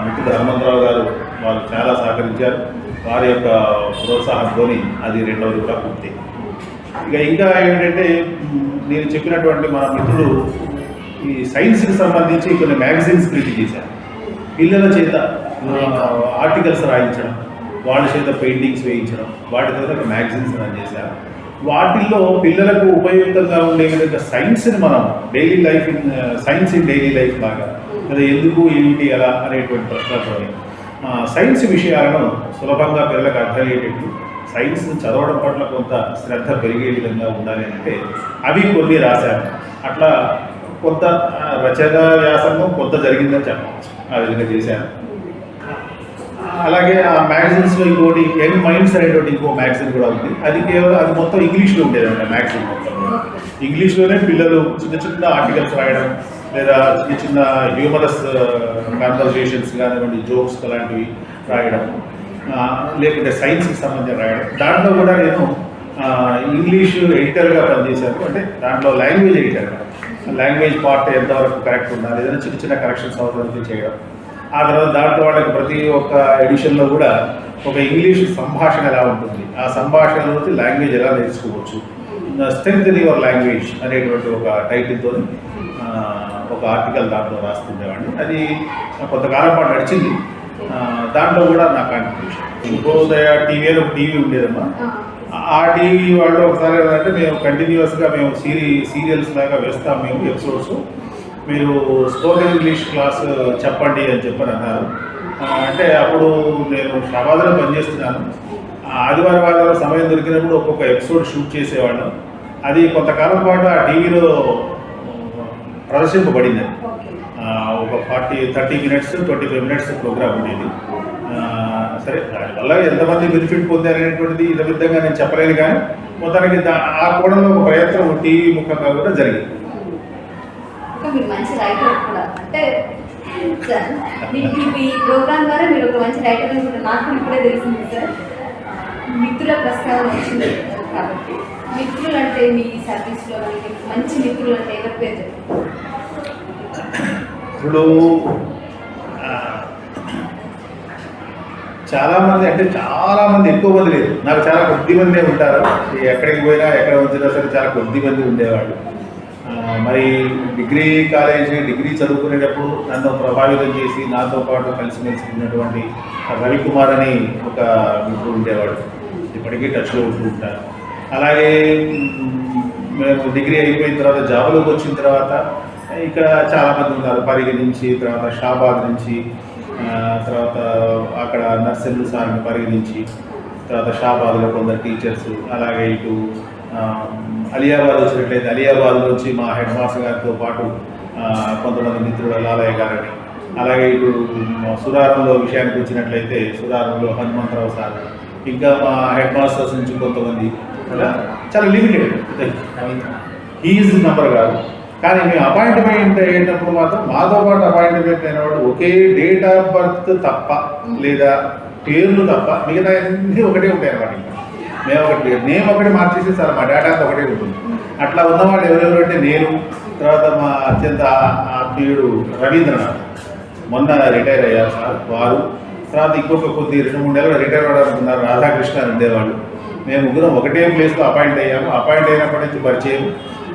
మిత్రుడు హనుమంతరావు గారు వాళ్ళు చాలా సహకరించారు. వారి యొక్క ప్రోత్సాహంతో అది రెండవది కూడా పూర్తి. ఇంకా ఏంటంటే, నేను చెప్పినటువంటి మన మిత్రుడు ఈ సైన్స్కి సంబంధించి కొన్ని మ్యాగజైన్స్ ప్రింట్ చేశారు. పిల్లల చేత ఆర్టికల్స్ రాయించడం, వాళ్ళ చేత పెయింటింగ్స్ వేయించడం, వాటి తర్వాత ఒక మ్యాగజైన్స్ రన్ చేశారు. వాటిల్లో పిల్లలకు ఉపయుక్తంగా ఉండే విధంగా సైన్స్ని మనం daily life science in daily life లాగా, అది ఎందుకు ఏమిటి ఎలా అనేటువంటి ప్రశ్నలతో సైన్స్ విషయాలను సులభంగా పిల్లలకు అర్థమయ్యేటట్టు సైన్స్ చదవడం పట్ల కొంత శ్రద్ధ పెరిగే విధంగా ఉండాలి అంటే అవి కొన్ని రాశాను. అట్లా కొంత రచన వ్యాసంగం కొంత జరిగిందని చెప్పవచ్చు. ఆ విధంగా చేశాను. అలాగే ఆ మ్యాగజైన్స్లో ఇంకోటి యంగ్ మైండ్స్ అనేటువంటి ఇంకో మ్యాగజైన్ కూడా ఉంది. అది కేవలం అది మొత్తం ఇంగ్లీష్లో ఉండేదంట. మ్యాగజైన్ మొత్తం ఇంగ్లీష్లోనే పిల్లలు చిన్న చిన్న ఆర్టికల్స్ రాయడం, లేదా చిన్న చిన్న హ్యూమరస్ కాన్వర్జేషన్స్ కానివ్వండి, జోక్స్ అలాంటివి రాయడం, లేకుంటే సైన్స్కి సంబంధించి రాయడం. దాంట్లో కూడా నేను ఇంగ్లీష్ ఎడిటర్గా పనిచేశాను. అంటే దాంట్లో లాంగ్వేజ్ ఎడిటర్గా, లాంగ్వేజ్ పార్ట్ ఎంతవరకు కరెక్ట్ ఉండాలి, ఏదైనా చిన్న చిన్న కరెక్షన్స్ అవసరం చేయడం. ఆ తర్వాత దాంట్లో వాళ్ళకి ప్రతి ఒక్క ఎడిషన్లో కూడా ఒక ఇంగ్లీష్ సంభాషణ ఎలా ఉంటుంది, ఆ సంభాషణలోకి లాంగ్వేజ్ ఎలా నేర్చుకోవచ్చు, స్ట్రెంగ్త్ ఇన్ యువర్ లాంగ్వేజ్ అనేటువంటి ఒక టైటిల్తో ఒక ఆర్టికల్ దాంట్లో రాస్తుండేవాడిని. అది కొంతకాలం పాటు నడిచింది. దాంట్లో కూడా నా కాంట్రిబ్యూషన్. ఇంకోదయ టీవీ అని ఒక టీవీ ఉండేదమ్మా. ఆ టీవీ వాళ్ళు ఒకసారి ఏంటంటే మేము కంటిన్యూస్గా మేము సీరియల్స్ లాగా వేస్తాం మేము ఎపిసోడ్స్, మీరు స్పోకెన్ ఇంగ్లీష్ క్లాస్ చెప్పండి అని చెప్పని అన్నారు. అంటే అప్పుడు నేను షాబాద్లో పనిచేస్తున్నాను. ఆదివారం సమయం దొరికినప్పుడు ఒక్కొక్క ఎపిసోడ్ షూట్ చేసేవాళ్ళం. అది కొంతకాలం పాటు ఆ టీవీలో ప్రదర్శింపబడింది. ఒక 30 minutes 25 minutes ప్రోగ్రామ్ ఉండేది. సరే, దానివల్ల ఎంతమంది బెనిఫిట్ పొందారనేటువంటిది ఇదే విధంగా నేను చెప్పలేను, కానీ మొత్తానికి ఆ కోణంలో ఒక ప్రయత్నం టీవీ ముఖంగా కూడా జరిగింది. మీరు మంచి రైటర్ కూడా, అంటే మీకు ఈ ప్రోగ్రామ్ ద్వారా మీరు ఒక మంచి రైటర్ అని కూడా నాకు ఇప్పుడే తెలిసింది సార్. మిత్రుల ప్రస్తావన వచ్చింది కాబట్టి మిత్రులు అంటే మీ సర్వీస్లో మంచి మిత్రులు అంటే ఎవరి పేరు చెప్తారు? ఇప్పుడు చాలామంది, అంటే చాలామంది, ఎక్కువ మంది లేదు, నాకు చాలా కొద్ది మందే ఉంటారు. ఎక్కడికి పోయినా ఎక్కడ వచ్చినా సరే చాలా కొద్ది మంది ఉండేవాళ్ళు. మరి డిగ్రీ చదువుకునేటప్పుడు నన్ను ప్రభావితం చేసి నాతో పాటు కలిసిమెలిసి ఉన్నటువంటి రవికుమార్ అని ఒక మిత్రుడు ఉండేవాడు. ఇప్పటికీ టచ్లో ఉంటూ ఉంటారు. అలాగే మేము డిగ్రీ అయిపోయిన తర్వాత జాబ్లోకి వచ్చిన తర్వాత ఇక్కడ చాలామంది ఉన్నారు. పరిగి నుంచి, తర్వాత షాబాద్ నుంచి, తర్వాత అక్కడ నర్సింహ సార్ని పరిగి నుంచి, తర్వాత షాబాద్లో కొందరు టీచర్స్, అలాగే ఇటు అలియాబాద్ వచ్చినట్లయితే అలియాబాద్ నుంచి మా హెడ్ మాస్టర్ గారితో పాటు కొంతమంది మిత్రులు లాలయ్య గారని, అలాగే ఇటు సురారంలో విషయానికి వచ్చినట్లయితే సురారంలో హనుమంతరావు సార్, ఇంకా మా హెడ్ మాస్టర్స్ నుంచి కొంతమంది, అలా చాలా లిమిటెడ్, హీజ్ నెంబర్ కాదు. కానీ మేము అపాయింట్మెంట్ అయినప్పుడు మాత్రం మాతో పాటు అపాయింట్మెంట్ అయిన వాడు ఒకే డేట్ ఆఫ్ బర్త్ తప్ప, లేదా పేర్లు తప్ప మిగతా అన్నీ ఒకటే ఉంటాయి అన్నమాట. మేము ఒకటి నేమ్ ఒకటి మార్చేసి సార్ మా డేటా అంతా ఒకటే ఉంటుంది. అట్లా ఉన్నవాళ్ళు ఎవరెవరు అంటే నేను, తర్వాత మా అత్యంత ఆత్మీయుడు రవీంద్రనాథ్, మొన్న రిటైర్ అయ్యారు సార్ వారు, తర్వాత ఇంకొక కొద్ది 2-3 నెలలు రిటైర్ అవ్వడానికి రాధాకృష్ణ అని ఉండేవాళ్ళు. మేము ముగ్గురం ఒకటే ప్లేస్లో అపాయింట్ అయ్యాము. అపాయింట్ అయినప్పటి నుంచి పరిచయం.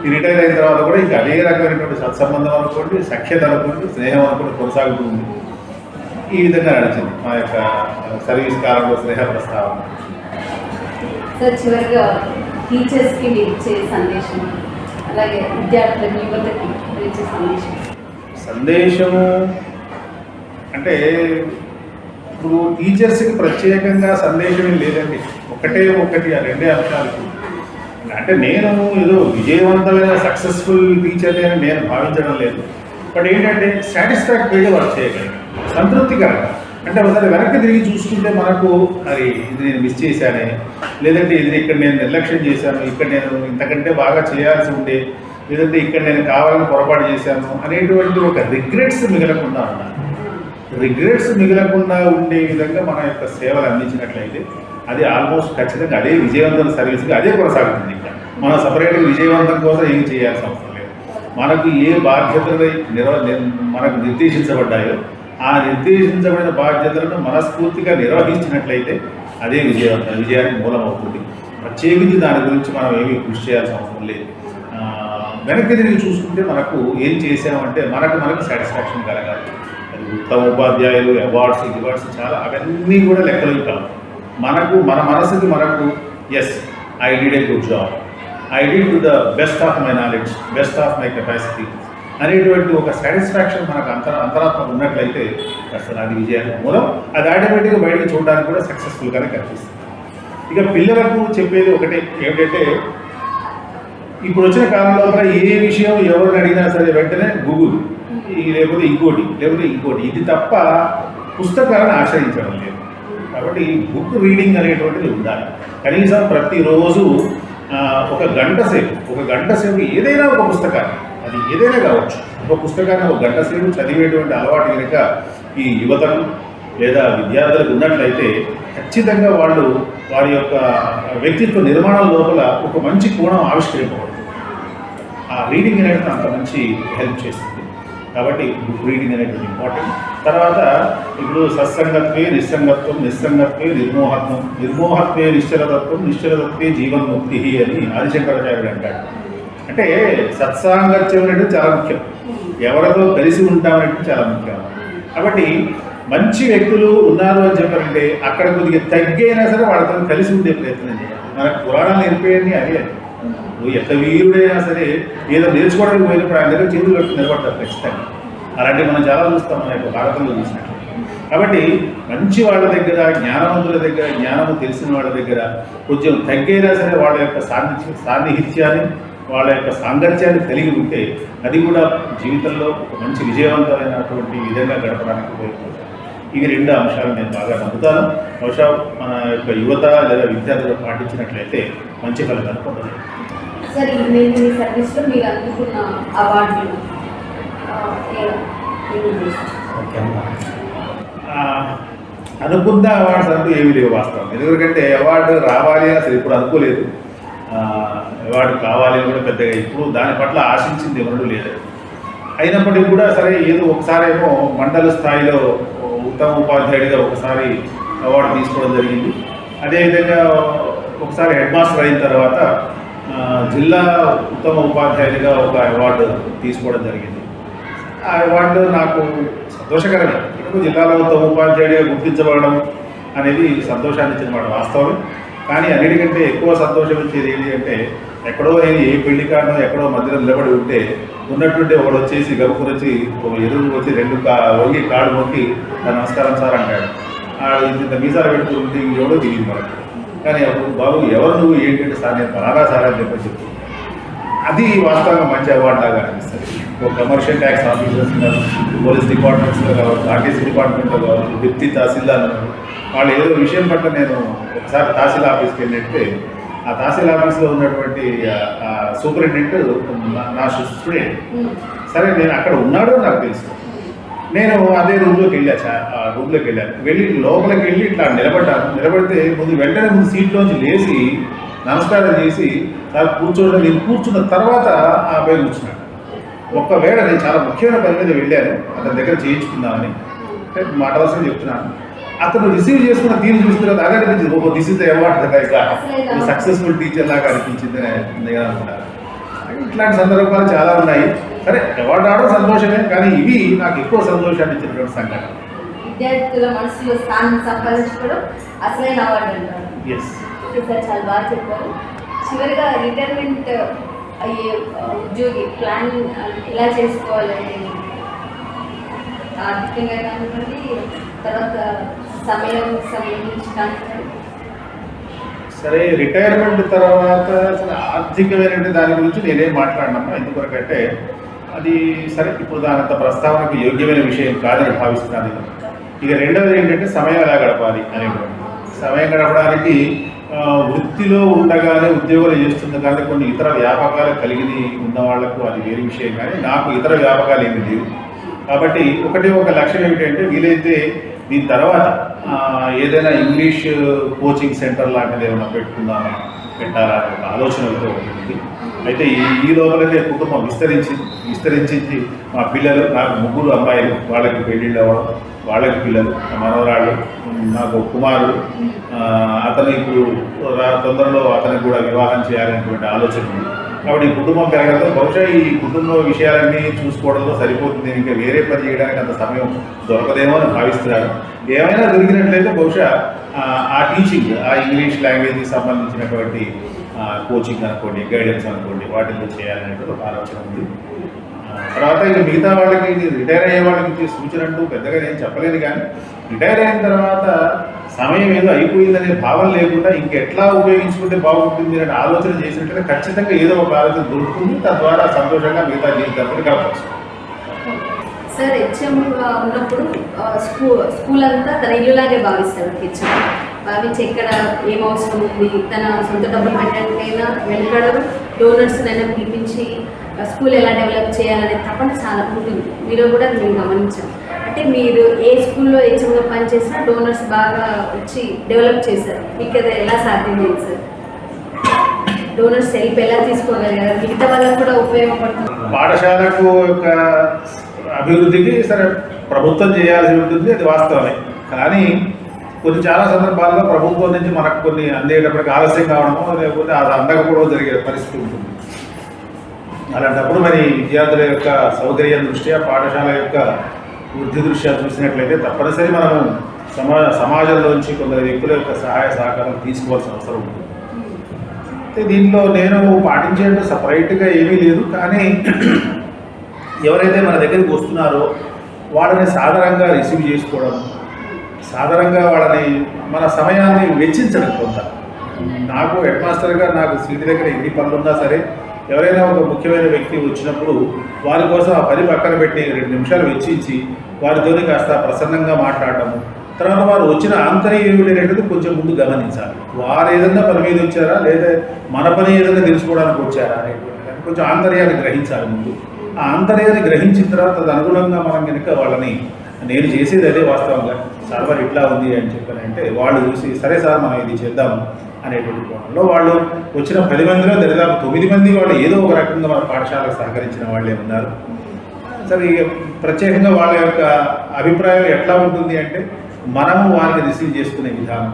ఈ రిటైర్ అయిన తర్వాత కూడా ఇంకా అదే రకమైనటువంటి సత్సంబంధం అనుకోండి, సఖ్యత అనుకోండి, స్నేహం అనుకోండి కొనసాగుతూ ఉంది. ఈ విధంగా నడిచింది మా యొక్క సర్వీస్ కాలంలో స్నేహ ప్రస్తావన. సార్, చివరిగా టీచర్స్కి మీరు ఇచ్చే సందేశం, అలాగే విద్యార్థులకు, యువతకి మీరు ఇచ్చే సందేశము అంటే ఇప్పుడు టీచర్స్కి ప్రత్యేకంగా సందేశం లేదండి. ఒకటి ఆ 2 అంశాలు. అంటే నేను ఏదో విజయవంతమైన సక్సెస్ఫుల్ టీచర్ని అని నేను భావించడం లేదు. బట్ ఏంటంటే సాటిస్ఫాక్టరీగా వర్క్ చేయగలిగాను, సంతృప్తికరంగా. అంటే ఒకసారి వెనక్కి తిరిగి చూసుకుంటే మనకు అది ఇది నేను మిస్ చేశానే, లేదంటే ఇది ఇక్కడ నేను నిర్లక్ష్యం చేశాను, ఇక్కడ నేను ఇంతకంటే బాగా చేయాల్సి ఉండే, లేదంటే ఇక్కడ నేను కావాలని పొరపాటు చేశాను అనేటువంటి ఒక రిగ్రెట్స్ మిగలకుండా ఉన్నాను. రిగ్రెట్స్ మిగలకుండా ఉండే విధంగా మన యొక్క సేవలు అందించినట్లయితే అది ఆల్మోస్ట్ ఖచ్చితంగా అదే విజయవంతమైన సర్వీస్గా అదే కొనసాగుతుంది. ఇంకా మనం సపరేట్గా విజయవంతం కోసం ఏం చేయాల్సిన అవసరం లేదు. మనకు ఏ బాధ్యతలు మనకు నిర్దేశించబడ్డాయో ఆ నిర్దేశించబడిన బాధ్యతలను మనస్ఫూర్తిగా నిర్వహించినట్లయితే అదే విజయానికి మూలం అవుతుంది. ప్రత్యేకించి దాని గురించి మనం ఏమీ కృషి చేయాల్సిన అవసరం లేదు. వెనక్కి తిరిగి చూసుకుంటే మనకు ఏం చేసామంటే మనకు సాటిస్ఫాక్షన్ కలగాలి. అది ఉత్తమ ఉపాధ్యాయులు, అవార్డ్స్ చాలా అవన్నీ కూడా లెక్కలు కావు. మన మనసుకి yes, I did a good job, I did to the best of my knowledge, best of my capacity అనేటువంటి ఒక సాటిస్ఫాక్షన్ మనకు అంతరాత్మ ఉన్నట్లయితే అసలు అది విజయానికి మూలం. అది ఆటోమేటిక్గా బయటకు చూడడానికి కూడా సక్సెస్ఫుల్గానే కనిపిస్తుంది. ఇక పిల్లలకు చెప్పేది ఒకటే ఏమిటంటే, ఇప్పుడు వచ్చిన కాలంలో కూడా ఏ విషయం ఎవరిని అడిగినా సరే వెంటనే గూగుల్, లేకపోతే ఇంకోటి ఇది తప్ప పుస్తకాలను ఆశ్రయించడం లేదు. కాబట్టి బుక్ రీడింగ్ అనేటువంటిది ఉండాలి. కనీసం ప్రతిరోజు ఒక గంట సేపు ఏదైనా ఒక పుస్తకాన్ని, అది ఏదైనా కావచ్చు, ఒక పుస్తకాన్ని ఒక గంట సేపు చదివేటువంటి అలవాటు కనుక ఈ యువతకు లేదా విద్యార్థులకు ఉన్నట్లయితే ఖచ్చితంగా వాళ్ళు వారి యొక్క వ్యక్తిత్వ నిర్మాణం లోపల ఒక మంచి కోణం ఆవిష్కరింపబడుతుంది. ఆ రీడింగ్ అనేది అంత మంచి హెల్ప్ చేస్తుంది. కాబట్టి బుక్ రీడింగ్ అనేది ఇంపార్టెంట్. తర్వాత ఇప్పుడు సత్సంగత్వే నిస్సంగత్వం, నిస్సంగత్వే నిర్మోహత్వే నిశ్చలతత్వే జీవన్ముక్తి అని ఆదిశంకరాచార్యుడు అంటాడు. అంటే సత్సాంగత్యం అనేది చాలా ముఖ్యం, ఎవరితో కలిసి ఉంటామనేది చాలా ముఖ్యం. కాబట్టి మంచి వ్యక్తులు ఉన్నారు అని చెప్పారంటే అక్కడ కొద్దిగా తగ్గైనా సరే వాళ్ళతో కలిసి ఉండే ప్రయత్నం చేయాలి. మనకు పురాణాలు నేర్పేయండి అదే. నువ్వు ఎంత వీరుడైనా సరే ఏదో నేర్చుకోవడానికి పోయినప్పుడు ఆయన దగ్గర చేతులు కట్టి నిలబడతారు ఖచ్చితంగా. అలాంటివి మనం చాలా చూస్తాం మన యొక్క భారతంలో చూసినట్టు. కాబట్టి మంచి వాళ్ళ దగ్గర, జ్ఞానవంతుల దగ్గర, జ్ఞానము తెలిసిన వాళ్ళ దగ్గర కొంచెం తగ్గైనా సరే వాళ్ళ యొక్క సాన్నిహిత్యాన్ని, వాళ్ళ యొక్క సాంగత్యాన్ని కలిగి ఉంటే అది కూడా జీవితంలో ఒక మంచి విజయవంతమైనటువంటి విధంగా గడపడానికి ఉపయోగపడుతుంది. ఇవి రెండు అంశాలు నేను బాగా నమ్ముతాను. బహుశా మన యొక్క యువత లేదా విద్యార్థులు పాటించినట్లయితే మంచి ఫలితాలు పొందలేదు. సార్, నేను మీ సర్వీస్లో మీరు అందుకున్న అవార్డులు అనుకున్న అవార్డ్స్ అంటూ ఏమీ లేవు వాస్తవం. ఎందుకంటే అవార్డు రావాలి అసలు ఇప్పుడు అనుకోలేదు, అవార్డు కావాలి అని కూడా పెద్దగా ఇప్పుడు దాని పట్ల ఆశించింది ఎవరు లేదు. అయినప్పటికీ కూడా సరే ఏదో ఒకసారి ఏమో మండల స్థాయిలో ఉత్తమ ఉపాధ్యాయుడిగా ఒకసారి అవార్డు తీసుకోవడం జరిగింది. అదేవిధంగా ఒకసారి హెడ్ మాస్టర్ అయిన తర్వాత జిల్లా ఉత్తమ ఉపాధ్యాయుడిగా ఒక అవార్డు తీసుకోవడం జరిగింది. ఆ అవార్డు నాకు సంతోషకరమే. ఇప్పుడు జిల్లాలో ఉత్తమ ఉపాధ్యాయుడిగా గుర్తించబడడం అనేది సంతోషాన్ని ఇచ్చిన మాట వాస్తవం. కానీ అన్నిటికంటే ఎక్కువ సంతోషం ఇచ్చేది ఏంటి అంటే, ఎక్కడో నేను ఏ పెళ్లి కారణం ఎక్కడో మధ్యలో నిలబడి ఉంటే ఉన్నట్టుంటే ఒకడు వచ్చేసి గబుకుని వచ్చి ఎదురు వచ్చి వంగి కాడు మొక్కి నమస్కారం సార్ అంటాడు. ఇంత మీసాలు పెట్టుకుంటే ఎవడో తెలియదు మనకు. కానీ అప్పుడు బాబు ఎవరు నువ్వు ఏంటంటే సార్ నేను పలానా సార్ అని చెప్పి అది వాస్తవంగా మంచి అవార్డు లాగా అనిపిస్తుంది. ఒక కమర్షియల్ ట్యాక్స్ ఆఫీసర్స్ ఉన్నారు, పోలీస్ డిపార్ట్మెంట్స్లో కావచ్చు, ఆర్టీసీ డిపార్ట్మెంట్లో కావచ్చు, డిప్యూటీ తహసీల్దార్ వాళ్ళు ఏదో విషయం పట్ల నేను ఒకసారి తహసీల్ ఆఫీస్కి వెళ్ళినట్టే ఆ తహసీల్ ఆఫీస్లో ఉన్నటువంటి సూపరింటెండెంట్ నా స్టూడెంట్. సరే నేను అక్కడ ఉన్నాడో నాకు తెలుసు. నేను అదే రూమ్లోకి వెళ్ళాను. వెళ్ళి లోపలికి వెళ్ళి ఇట్లా నిలబడితే వెంటనే ముందు సీట్లోంచి లేచి నమస్కారం చేసి సార్ కూర్చోవడం, నేను కూర్చున్న తర్వాత ఆ అబ్బాయి కూర్చున్నాడు. ఒక్కవేళ నేను చాలా ముఖ్యమైన పని మీద వెళ్ళాను అతని దగ్గర చేయించుకుందామని మాట వరుసగా చెప్తున్నాను. అతను రిసీవ్ చేసుకున్న తీరు చూస్తున్నది అదే అనిపించింది. ఓహో this is the award successful teacher లాగా అనిపించింది అనుకున్నాను. ఇట్లాంటి సందర్భాలు చాలా ఉన్నాయి. సరే అవార్డు రావడం సంతోషమే, కానీ ఇవి నాకు ఎక్కువ సంతోషాన్ని ఇచ్చినటువంటి సంఘటన. విద్యార్థుల మనసులో స్థానం సంపాదించుకోవడం అసలైన అవార్డు అంటారు. ఎస్ సార్, చాలా బాగా చెప్పారు. చివరిగా రిటైర్మెంట్ అయ్యే ఉద్యోగి ప్లానింగ్ ఎలా చేసుకోవాలని ఆర్థికంగా కానివ్వండి, తర్వాత సమయం సంబంధించి కానివ్వండి. సరే, రిటైర్మెంట్ తర్వాత అసలు ఆర్థికమైన దాని గురించి నేనేం మాట్లాడినమ్మా. ఎందుకొరకంటే అది సరే ఇప్పుడు దానంత ప్రస్తావనకు యోగ్యమైన విషయం కాదని భావిస్తున్నాను. ఇక రెండవది ఏంటంటే సమయం ఎలా గడపాలి అనేటువంటి. సమయం గడపడానికి వృత్తిలో ఉండగానే ఉద్యోగాలు చేస్తుంది కానీ కొన్ని ఇతర వ్యాపకాలు కలిగి ఉన్న వాళ్లకు అది వేరే విషయం. కానీ నాకు ఇతర వ్యాపకాలు ఏమి లేవు. కాబట్టి ఒక లక్ష్యం ఏమిటంటే వీలైతే దీని తర్వాత ఏదైనా ఇంగ్లీష్ కోచింగ్ సెంటర్ లాంటిది ఏమైనా పెట్టాలా ఒక ఆలోచనలతో ఉంటుంది. అయితే ఈ లోపలనే కుటుంబం విస్తరించింది. మా పిల్లలు, నాకు 3 అమ్మాయిలు, వాళ్ళకి పెళ్ళిళ్ళు అవ్వడం, వాళ్ళకి పిల్లలు, మనవరాళ్ళు, నాకు కుమారుడు. అతను ఇప్పుడు తొందరలో అతనికి కూడా వివాహం చేయాలనేటువంటి ఆలోచన ఉంది. కాబట్టి ఈ కుటుంబం పెరగడంతో బహుశా ఈ కుటుంబ విషయాలన్నీ చూసుకోవడంలో సరిపోతుంది. ఇంకా వేరే పని చేయడానికి అంత సమయం దొరకదేమో అని భావిస్తున్నారు. ఏమైనా దొరికినట్లయితే బహుశా ఆ టీచింగ్, ఆ ఇంగ్లీష్ లాంగ్వేజ్కి సంబంధించినటువంటి కోచింగ్ అనుకోండి, గైడెన్స్ అనుకోండి, వాటిల్లో చేయాలనేటువంటి ఒక ఆలోచన ఉంది. తర్వాత ఇక మిగతా వాళ్ళకి రిటైర్ అయ్యే వాళ్ళకి సూచన అంటూ పెద్దగా నేను చెప్పలేను, కానీ రిటైర్ అయిన తర్వాత సమయం ఏదో అయిపోయిందనే భావన లేకుండా ఇంకెట్లా ఉపయోగించుకుంటే బాగుంటుంది అనే ఆలోచన చేసినట్లయితే ఖచ్చితంగా ఏదో ఒక ఆలోచన దొరుకుతుంది. తద్వారా సంతోషంగా మిగతా జీవితాన్ని గడపచ్చు. సార్ హెచ్ఎంగా ఉన్నప్పుడు స్కూల్ అంతా తన ఇల్లులాగే భావిస్తాడు హెచ్ఎం. భావించి ఎక్కడ ఏం అవసరం ఉంది, తన సొంత డబ్బులు పెట్టడానికైనా వెనకడరు, డోనర్స్నైనా పిలిపించి స్కూల్ ఎలా డెవలప్ చేయాలనే తపన చాలా ఉంటుంది. మీరు కూడా మేము గమనించాం. అంటే మీరు ఏ స్కూల్లో హెచ్ఎంగా పనిచేసినా డోనర్స్ బాగా వచ్చి డెవలప్ చేశారు. మీకు అది ఎలా సాధ్యమైంది సార్? డోనర్స్ హెల్ప్ ఎలా తీసుకోగలిగారు? మిగతా వాళ్ళకు కూడా ఉపయోగపడుతుంది. పాఠశాలకు యొక్క అభివృద్ధికి సరే ప్రభుత్వం చేయాల్సి ఉంటుంది, అది వాస్తవమే. కానీ చాలా సందర్భాల్లో ప్రభుత్వం నుంచి మనకు కొన్ని అందేటప్పటికి ఆలస్యం కావడమో లేకపోతే అది అందకపోవడం జరిగే పరిస్థితి ఉంటుంది. అలాంటప్పుడు మరి విద్యార్థుల యొక్క సౌకర్యం దృష్ట్యా, పాఠశాల యొక్క వృద్ధి దృష్ట్యా చూసినట్లయితే తప్పనిసరి మనం సమాజంలోంచి కొందరు వ్యక్తుల యొక్క సహాయ సహకారం తీసుకోవాల్సిన అవసరం ఉంటుంది. అయితే దీంట్లో నేను పాటించేందుకు సపరేట్గా ఏమీ లేదు, కానీ ఎవరైతే మన దగ్గరికి వస్తున్నారో వాళ్ళని సాధారణంగా రిసీవ్ చేసుకోవడం, సాధారణంగా వాళ్ళని మన సమయాన్ని వెచ్చించడం. కొంత నాకు హెడ్ మాస్టర్గా నాకు సీటు దగ్గర ఎన్ని పనులు ఉన్నా సరే ఎవరైనా ఒక ముఖ్యమైన వ్యక్తి వచ్చినప్పుడు వారి కోసం ఆ పని పక్కన పెట్టి 2 నిమిషాలు వెచ్చించి వారితోనే కాస్త ప్రసన్నంగా మాట్లాడటము, తర్వాత వారు వచ్చిన ఆంతర్యం ఏమిటనేది కొంచెం ముందు గమనించాలి. వారు ఏదైనా పని మీద వచ్చారా లేదా మన పని ఏదైనా తెలుసుకోవడానికి వచ్చారా అనేటువంటి కొంచెం ఆంతర్యాన్ని గ్రహించాలి ముందు. ఆ ఆంతర్యాన్ని గ్రహించిన తర్వాత అనుగుణంగా మనం కనుక వాళ్ళని, నేను చేసేది అదే వాస్తవంగా, సర్వర్ ఇట్లా ఉంది అని చెప్పానంటే వాళ్ళు చూసి సరే సార్ మనం ఇది చేద్దాము అనేటువంటి కోణంలో వాళ్ళు వచ్చిన 10 మందిలో దాదాపు 9 మంది వాళ్ళు ఏదో ఒక రకంగా మన పాఠశాలకు సహకరించిన వాళ్ళే ఉన్నారు. సరే ప్రత్యేకంగా వాళ్ళ యొక్క అభిప్రాయం ఎట్లా ఉంటుంది అంటే మనము వారిని రిసీవ్ చేసుకునే విధానం,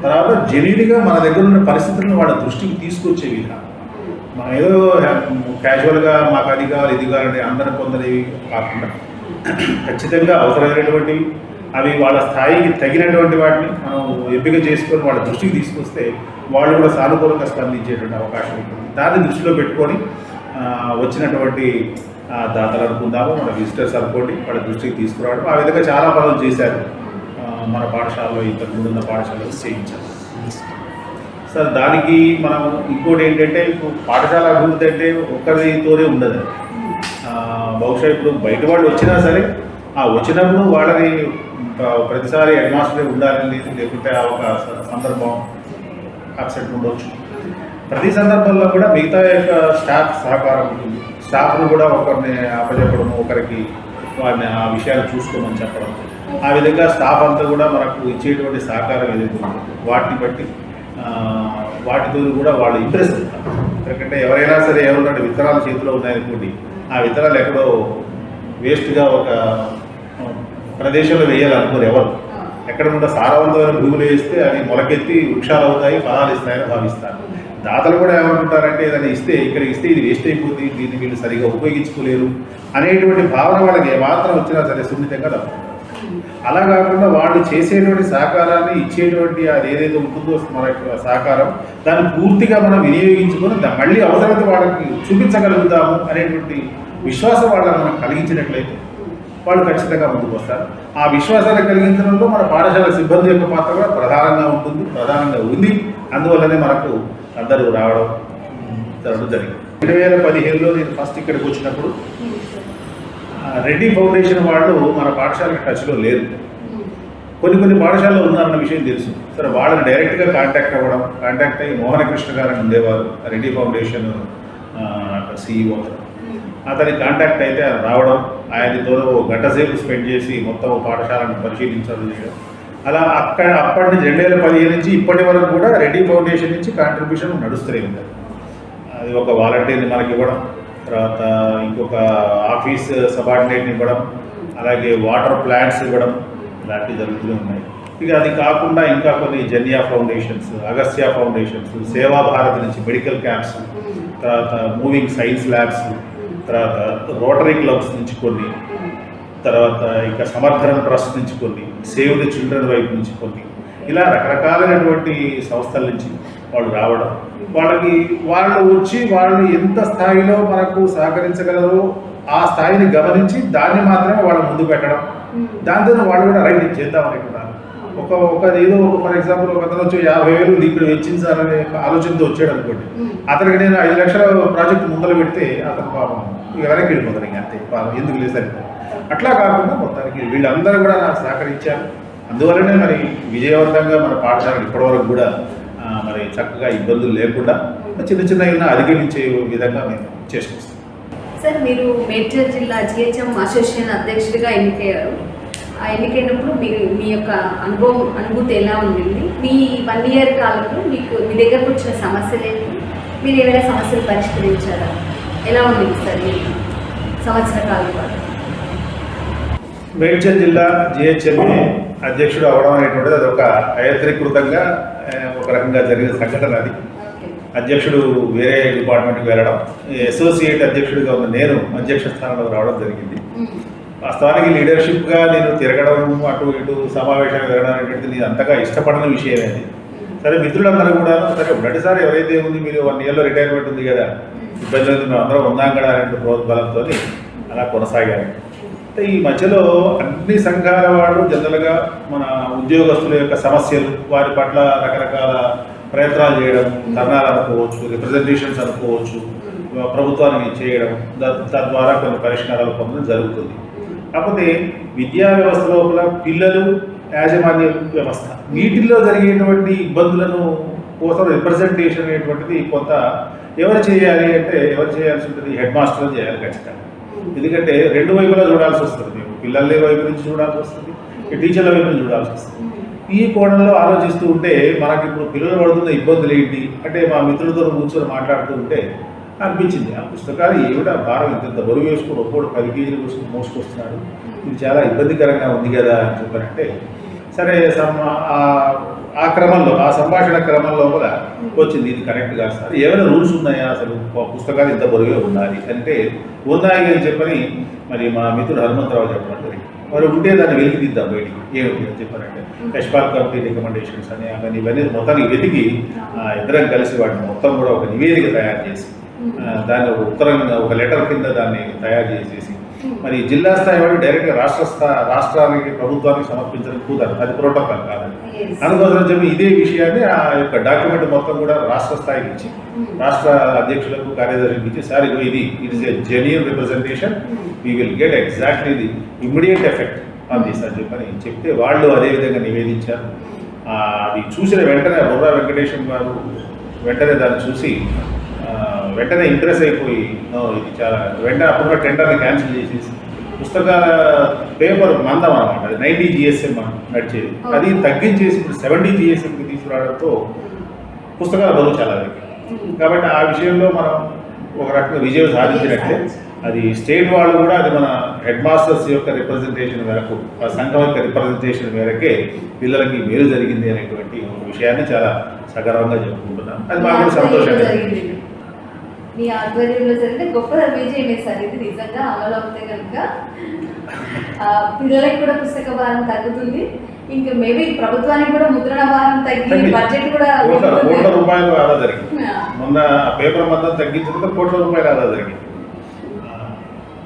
తర్వాత జెన్యున్గా మన దగ్గర ఉన్న పరిస్థితులను వాళ్ళ దృష్టికి తీసుకొచ్చే విధానం. మనం ఏదో క్యాజువల్గా మాకు అది కావాలి ఇది కావాలంటే అందరం పొందలేవి కాకుండా ఖచ్చితంగా అవసరమైనటువంటివి, అవి వాళ్ళ స్థాయికి తగినటువంటి వాటిని మనం ఎంపిక చేసుకొని వాళ్ళ దృష్టికి తీసుకొస్తే వాళ్ళు కూడా సానుకూలంగా స్పందించేటువంటి అవకాశం ఉంటుంది. దాన్ని దృష్టిలో పెట్టుకొని వచ్చినటువంటి దాతలు అనుకుందాము, మన విజిటర్స్ అనుకోండి, వాళ్ళ దృష్టికి తీసుకురావడం, ఆ విధంగా చాలా పనులు చేశారు మన పాఠశాలలో, ఇంతకుముందు ఉన్న పాఠశాలలో చేయించారు సార్. దానికి మనం ఇంకోటి ఏంటంటే ఇప్పుడు పాఠశాల అభివృద్ధి అంటే ఒక్కరితోనే ఉండదు. బహుశా ఇప్పుడు బయట వాళ్ళు వచ్చినా సరే వచ్చినప్పుడు వాళ్ళని ప్రతిసారి హెడ్ మాస్టరే ఉండాలని లేకుంటే ఒక సందర్భం అబ్సెంట్ ఉండవచ్చు. ప్రతి సందర్భంలో కూడా మిగతా యొక్క స్టాఫ్ సహకారం ఉంటుంది. స్టాఫ్ను కూడా ఒకరిని అప్పచెప్పడము, ఒకరికి వారిని ఆ విషయాలు చూసుకోమని చెప్పడం, ఆ విధంగా స్టాఫ్ అంతా కూడా మనకు ఇచ్చేటువంటి సహకారం ఏదైతే ఉంటుందో వాటిని బట్టి వాటితో కూడా వాళ్ళు ఇంట్రెస్ట్ ఉంటారు. ఎందుకంటే ఎవరైనా సరే ఏమన్నా విత్తనాలు చేతిలో ఉన్నాయనుకోండి, ఆ విత్తనాలు ఎక్కడో వేస్ట్గా ఒక ప్రదేశంలో వేయాలనుకోరు ఎవరు. ఎక్కడ ఉన్న సారవంతమైన భూములు వేస్తే అవి మొలకెత్తి వృక్షాలు అవుతాయి, ఫలాలు ఇస్తాయని భావిస్తారు. దాతలు కూడా ఏమనుకుంటారంటే ఏదైనా ఇస్తే ఇక్కడ ఇస్తే ఇది వేస్ట్ అయిపోతుంది, దీన్ని వీళ్ళు సరిగా ఉపయోగించుకోలేరు అనేటువంటి భావన వాళ్ళకి ఏమాత్రం వచ్చినా సరే సున్నితంగా తప్పుతారు. అలా కాకుండా వాళ్ళు చేసేటువంటి సహకారాన్ని ఇచ్చేటువంటి అది ఏదైతే ఉంటుందో మన యొక్క సహకారం దాన్ని పూర్తిగా మనం వినియోగించుకొని మళ్ళీ అవసరత వాళ్ళకి చూపించగలుగుతాము అనేటువంటి విశ్వాసం వాళ్ళని మనం కలిగించినట్లయితే వాళ్ళు ఖచ్చితంగా ముందుకు వస్తారు. ఆ విశ్వాసాన్ని కలిగించడంలో మన పాఠశాల సిబ్బంది యొక్క పాత్ర కూడా ప్రధానంగా ఉంది. అందువల్లనే మనకు అందరూ రావడం జరిగింది. 2015లో నేను ఫస్ట్ ఇక్కడికి వచ్చినప్పుడు రెడ్డి ఫౌండేషన్ వాళ్ళు మన పాఠశాలకు టచ్లో లేరు. కొన్ని పాఠశాలలో ఉన్నారన్న విషయం తెలుసు. సరే వాళ్ళని డైరెక్ట్గా కాంటాక్ట్ అయ్యి మోహనకృష్ణ గారు ఉండేవారు, రెడ్డి ఫౌండేషన్ CEO. అతని కాంటాక్ట్ అయితే రావడం, ఆయనతో గంట సేపు స్పెండ్ చేసి మొత్తం పాఠశాలను పరిశీలించడం చేయడం, అలా అప్పటి నుంచి 2015 నుంచి ఇప్పటి వరకు కూడా రెడ్డి ఫౌండేషన్ నుంచి కాంట్రిబ్యూషన్ నడుస్తూనే ఉంది. అది ఒక వాలంటీర్ని మనకి ఇవ్వడం, తర్వాత ఇంకొక ఆఫీస్ సబార్డినేట్ని ఇవ్వడం, అలాగే వాటర్ ప్లాంట్స్ ఇవ్వడం, ఇలాంటివి జరుగుతూనే ఉన్నాయి. ఇక అది కాకుండా ఇంకా కొన్ని జన్యా ఫౌండేషన్స్, అగస్త్య ఫౌండేషన్స్, సేవా భారత్ నుంచి మెడికల్ క్యాంప్స్, తర్వాత మూవింగ్ సైన్స్ ల్యాబ్స్, తర్వాత రోటరీ క్లబ్స్ నుంచి కొన్ని, తర్వాత ఇంకా సమర్థనం ట్రస్ట్ నుంచి కొన్ని, సేవ్ ది చిల్డ్రన్ వైపు నుంచి కొన్ని, ఇలా రకరకాలైనటువంటి సంస్థల నుంచి వాళ్ళు రావడం, వాళ్ళు వచ్చి వాళ్ళు ఎంత స్థాయిలో మనకు సహకరించగలరో ఆ స్థాయిని గమనించి దాన్ని మాత్రమే వాళ్ళ ముందు పెట్టడం, దాంతో వాళ్ళు కూడా రైట్ చేద్దాం అనుకున్నారు. ఏదో ఫర్ ఎగ్జాంపుల్ ఒక అతను వచ్చి 50,000 ఇక్కడ వెచ్చించాలనే ఆలోచనతో వచ్చాడు అనుకోండి, అతనికి నేను 5 లక్షల ప్రాజెక్టు ముందర పెడితే అతను పాపం వెనక్కి వెళ్ళిపోతారు. ఇంకా అంతే, పాపం ఎందుకు లేదు సరిగ్గా. అట్లా కాకుండా మొత్తానికి వీళ్ళందరూ కూడా నాకు సహకరించారు. అందువల్లనే మరి విజయవంతంగా మన పాఠశాల ఇప్పటివరకు కూడా మరి చక్కగా ఇబ్బందులు లేకుండా చిన్న చిన్న అధిగమించే విధంగా మేము చేసుకొస్తాం. సార్, మీరు మేడ్చల్ జిల్లా జిహెచ్ఎం అసోసియేషన్ అధ్యక్షుడిగా ఎన్నికయ్యారు. ఆ ఎన్నికైనప్పుడు మీరు మీ యొక్క అనుభూతి ఎలా ఉండింది? మీ 1 year కాలంలో మీ దగ్గరకు వచ్చిన సమస్యలు ఏంటి? మీరు ఏమైనా సమస్యలు పరిష్కరించారా? ఎలా ఉండింది సార్ ఈ సంవత్సర కాలం పాటు? మేడ్చల్ జిల్లా జిహెచ్ఎంఏ అధ్యక్షుడు అవడం అనేటువంటిది అది ఒక అయత్రీకృతంగా ఒక రకంగా జరిగిన సంఘటన. అది అధ్యక్షుడు వేరే డిపార్ట్మెంట్కి వెళ్ళడం, అసోసియేట్ అధ్యక్షుడిగా ఉన్న నేను అధ్యక్ష స్థానంలో రావడం జరిగింది. వాస్తవానికి లీడర్షిప్గా నేను తిరగడం, అటు ఇటు సమావేశాలు జరగడం అనేటువంటిది నేను అంతగా ఇష్టపడిన విషయమేది. సరే, మిత్రులందరూ కూడా సరే మొదటిసారి ఎవరైతే ఉంది మీరు 1 yearలో రిటైర్మెంట్ ఉంది కదా, ఇబ్బంది లేదు, మేము అందరం ఉన్నాం కదా అనే ప్రోద్బలంతో అలా కొనసాగాను. ఈ మధ్యలో అన్ని సంఘాల వాళ్ళు జనరల్గా మన ఉద్యోగస్తుల యొక్క సమస్యలు, వారి పట్ల రకరకాల ప్రయత్నాలు చేయడం, ధర్నాలు అనుకోవచ్చు, రిప్రజెంటేషన్స్ అనుకోవచ్చు, ప్రభుత్వానికి చేయడం, తద్వారా కొన్ని పరిష్కారాలు పొందడం జరుగుతుంది. కాకపోతే విద్యా వ్యవస్థ లోపల పిల్లలు, యాజమాన్య వ్యవస్థ, వీటిల్లో జరిగేటువంటి ఇబ్బందులను కోసం రిప్రజెంటేషన్ అనేటువంటిది కొంత ఎవరు చేయాలి అంటే ఎవరు చేయాల్సి ఉంటుంది? హెడ్ మాస్టర్ చేయాలి ఖచ్చితంగా. ఎందుకంటే 2 వైపులా చూడాల్సి వస్తుంది. మేము పిల్లల వైపు నుంచి చూడాల్సి వస్తుంది, టీచర్ల వైపు నుంచి చూడాల్సి వస్తుంది. ఈ కోణంలో ఆలోచిస్తూ ఉంటే మనకి ఇప్పుడు పిల్లలు పడుతున్న ఇబ్బందులు ఏంటి అంటే, మా మిత్రులతో కూర్చొని మాట్లాడుతూ ఉంటే అనిపించింది, ఆ పుస్తకాలు ఏమిటా భారం ఇంత బరువు వేసుకుని ఒక్కోడు 10 kg మోసుకొస్తున్నాడు, ఇది చాలా ఇబ్బందికరంగా ఉంది కదా అని చెప్పారంటే, సరే ఆ క్రమంలో, ఆ సంభాషణ క్రమంలో కూడా వచ్చింది, ఇది కరెక్ట్ కాదు సార్, ఏమైనా రూల్స్ ఉన్నాయా అసలు పుస్తకాలు ఇంత బరువే ఉండాలి అంటే, ఉన్నాయి అని చెప్పని మరి మా మిత్రుడు హనుమంతరావు చెప్పడం జరిగింది. మరి ఉంటే దాన్ని వెలికిదిద్దాం బయటికి, ఏమిటి అని చెప్పారంటే యశ్పాల్ కమిటీ రికమెండేషన్స్ అని అవన్నీ ఇవన్నీ మొత్తానికి వెతికి ఇద్దరం కలిసి వాటిని మొత్తం కూడా ఒక నివేదిక తయారు చేసి దాన్ని ఒక ఉత్తరంగా ఒక లెటర్ కింద దాన్ని తయారు చేసేసి మరి జిల్లా స్థాయి వాళ్ళు డైరెక్ట్గా రాష్ట్రానికి ప్రభుత్వానికి సమర్పించడం కుదరదు, అది ప్రోటోకాల్ కాదని. అందుకోసం చెప్పి ఇదే విషయాన్ని ఆ యొక్క డాక్యుమెంట్ మొత్తం కూడా రాష్ట్ర స్థాయికి ఇచ్చి రాష్ట్ర అధ్యక్షులకు, కార్యదర్శులకు ఇచ్చి, సార్ ఇది it is a genuine representation, we will get exactly the immediate effect on this అని చెప్పని చెప్తే వాళ్ళు అదేవిధంగా నివేదించారు. అది చూసిన వెంటనే బుర్రా వెంకటేశ్వర గారు వెంటనే దాన్ని చూసి వెంటనే ఇంప్రెస్ అయిపోయి ఇది చాలా వెంటనే అప్పుడు టెండర్ని క్యాన్సిల్ చేసేసి పుస్తకాల పేపర్ మందం అనమాట, అది 90 GSM నడిచేది, అది తగ్గించేసి ఇప్పుడు 70 GSMకి తీసుకురావడంతో పుస్తకాల బరువు చాలా కాబట్టి ఆ విషయంలో మనం ఒక రకంగా విజయం సాధించినట్లే. అది స్టేట్ వాళ్ళు కూడా అది మన హెడ్ మాస్టర్స్ యొక్క రిప్రజెంటేషన్ మేరకు, ఆ సంఘం యొక్క రిప్రజెంటేషన్ మేరకే పిల్లలకి మేలు జరిగింది అనేటువంటి విషయాన్ని చాలా సగర్వంగా చెప్పుకుంటున్నాం. అది మాకు సంతోషంగా మీ ఆధ్వర్యంలో జరిగితే గొప్ప విజయమే సార్. ఇది నిజంగా అమలు అవుతే కనుక పిల్లలకి కూడా పుస్తక భారం తగ్గుతుంది, ఇంకా మేబీ ప్రభుత్వానికి కూడా ముద్రణ భారం తగ్గి బడ్జెట్ కూడా కోట్ల రూపాయలు ఆదా జరిగింది. మొన్న పేపర్ మొత్తం తగ్గించడంతో కోట్ల రూపాయలు ఆదా జరిగింది.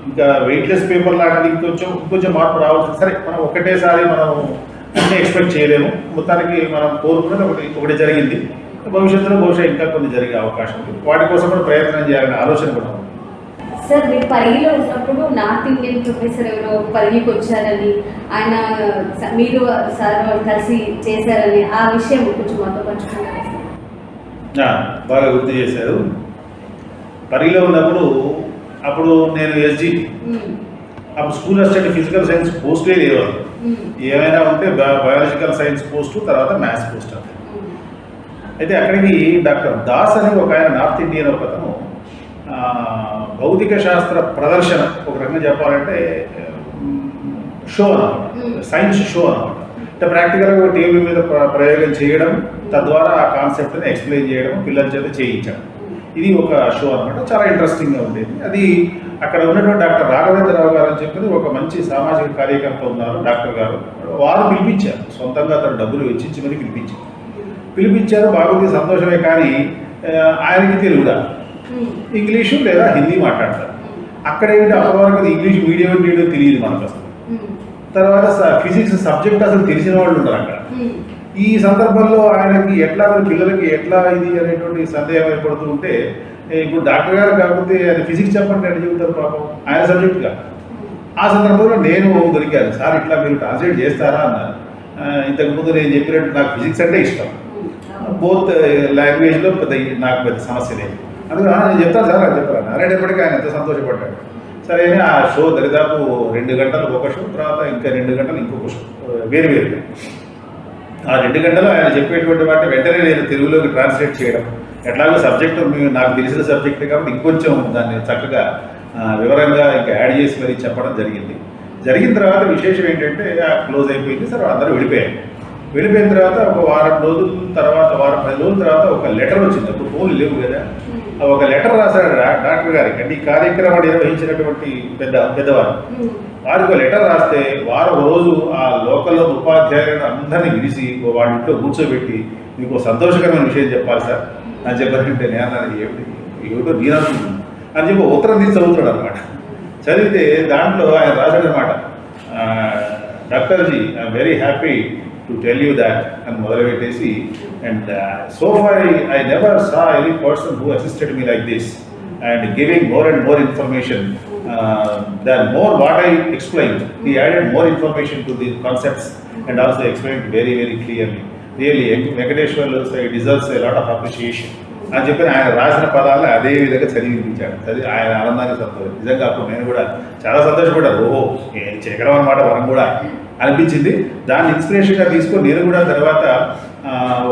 ఇంకా వెయిట్లెస్ పేపర్ లాగా ఇంకొంచెం మార్పు రావచ్చు. సరే, మనం ఒకటేసారి మనం అన్నీ ఎక్స్పెక్ట్ చేయలేము. మొత్తానికి మనం కోరుకున్నది ఒకటి జరిగింది. భవిష్యత్తులో బహుశా ఇంకా కొన్ని జరిగే అవకాశం ఉంది. వాటి కోసం కూడా ప్రయత్నం చేయాలనే ఆలోచన కూడా ఉంది. సార్, మీరు పరిగిలో ఉన్నప్పుడు నార్త్ ఇండియన్ ప్రొఫెసర్ ఎవరో పరిగికి వచ్చారని, ఆయన మీరు సార్ కలిసి చేశారని, ఆ విషయం కొంచెం మాతో పంచుకుంటారు. బాగా గుర్తు చేశారు. పరిగిలో ఉన్నప్పుడు అప్పుడు నేను SGT, అప్పుడు స్కూల్ అసిస్టెంట్ ఫిజికల్ సైన్స్ పోస్టే లేవాలి. ఏమైనా ఉంటే బయాలజికల్ సైన్స్ పోస్టు, తర్వాత మ్యాథ్స్ పోస్ట్ అంటే. అయితే అక్కడికి డాక్టర్ దాస్ అని ఒక ఆయన నార్త్ ఇండియన్ ఒక అతను భౌతిక శాస్త్ర ప్రదర్శన, ఒక రకంగా చెప్పాలంటే షో అనమాట, సైన్స్ షో అనమాట. అంటే ప్రాక్టికల్గా ఒక టేబుల్ మీద ప్రయోగం చేయడం, తద్వారా ఆ కాన్సెప్ట్ని ఎక్స్ప్లెయిన్ చేయడం, పిల్లల చేత చేయించడం, ఇది ఒక షో అనమాట. చాలా ఇంట్రెస్టింగ్గా ఉండేది. అది అక్కడ ఉన్నటువంటి డాక్టర్ రాఘవేంద్రరావు గారు అని చెప్పి ఒక మంచి సామాజిక కార్యకర్త ఉన్నారు డాక్టర్ గారు. వారు పిలిపించారు, సొంతంగా అతను డబ్బులు వెచ్చించి మరి పిలిపించారు. బాగుంది, సంతోషమే. కానీ ఆయనకి తెలుగుదా, ఇంగ్లీషు లేదా హిందీ మాట్లాడతారు. అక్కడ ఏంటి అప్పటి వరకు ఇంగ్లీష్ మీడియం ఏంటో తెలియదు మనకు అసలు. తర్వాత ఫిజిక్స్ సబ్జెక్ట్ అసలు తెలిసిన వాళ్ళు ఉంటారు అక్కడ. ఈ సందర్భంలో ఆయనకి ఎట్లా పిల్లలకి ఎట్లా ఇది అనేటువంటి సందేహం ఏర్పడుతూ ఉంటే, ఇప్పుడు డాక్టర్ గారు కాకపోతే ఆయన ఫిజిక్స్ చెప్పండి ఎట్లా చెబుతారు పాపం, ఆయన సబ్జెక్ట్గా. ఆ సందర్భంలో నేను దొరికాను, సార్ ఇట్లా మీరు ట్రాన్స్లేట్ చేస్తారా అన్నారు. ఇంతకుముందు నేను చెప్పినట్టు నాకు ఫిజిక్స్ అంటే ఇష్టం, బోత్ లాంగ్వేజ్లో నాకు పెద్ద సమస్య లేదు. అందుకని నేను చెప్తాను సార్ అని చెప్పాను. అనేటప్పటికీ ఆయన ఎంత సంతోషపడ్డాడు. సరే ఆ షో దరిదాపు 2 గంటలు ఒక షో, తర్వాత ఇంకా 2 గంటలు ఇంకొక షో, వేరువేరుగా. ఆ 2 గంటలు ఆయన చెప్పేటువంటి వాటిని వెంటనే నేను తెలుగులోకి ట్రాన్స్లేట్ చేయడం, ఎట్లాగో సబ్జెక్టు నాకు తెలిసిన సబ్జెక్ట్ కాబట్టి ఇంకొంచెం దాన్ని చక్కగా వివరంగా ఇంకా యాడ్ చేసి మరి చెప్పడం జరిగింది. జరిగిన తర్వాత విశేషం ఏంటంటే క్లోజ్ అయిపోయింది. సరే అందరూ వెళ్ళిపోయిన తర్వాత ఒక వారం రోజుల తర్వాత 10 రోజుల తర్వాత ఒక లెటర్ వచ్చింది. అప్పుడు ఫోన్లు లేవు కదా, ఒక లెటర్ రాశాడు డాక్టర్ గారికి. అంటే ఈ కార్యక్రమాన్ని నిర్వహించినటువంటి పెద్దవారు వారికి ఒక లెటర్ రాస్తే వారం రోజు ఆ లోకల్లో ఉపాధ్యాయులను అందరినీ పిలిచి వాళ్ళ ఇంట్లో కూర్చోబెట్టి మీకు సంతోషకరమైన విషయం చెప్పాలి సార్ అని చెప్పారంటే నేను అన్నాను ఏమిటో నేను అనుకుంటున్నాను అని చెప్పి ఉత్తరం తీసి చదువుతాడు అనమాట. చదివితే దాంట్లో ఆయన రాశాడనమాట, డాక్టర్జీ I'm very happy to tell you that అని మొదలుపెట్టేసి, and so far I never saw any person who assisted me like this and giving more and more information than more what I explained. He added more information to the concepts and also explained very clearly. Really, Venkateshwarlu deserves a lot of appreciation. అని చెప్పి ఆయన రాసిన పదాలను అదే విధంగా చదివించాడు. ఆయన ఆనందాన్ని సంతోషం. నిజంగా అప్పుడు నేను కూడా చాలా సంతోషపడ్డాను. ఓహో చేయగలం అన్నమాట మనం కూడా అనిపించింది. దాన్ని ఇన్స్పిరేషన్గా తీసుకొని నేను కూడా తర్వాత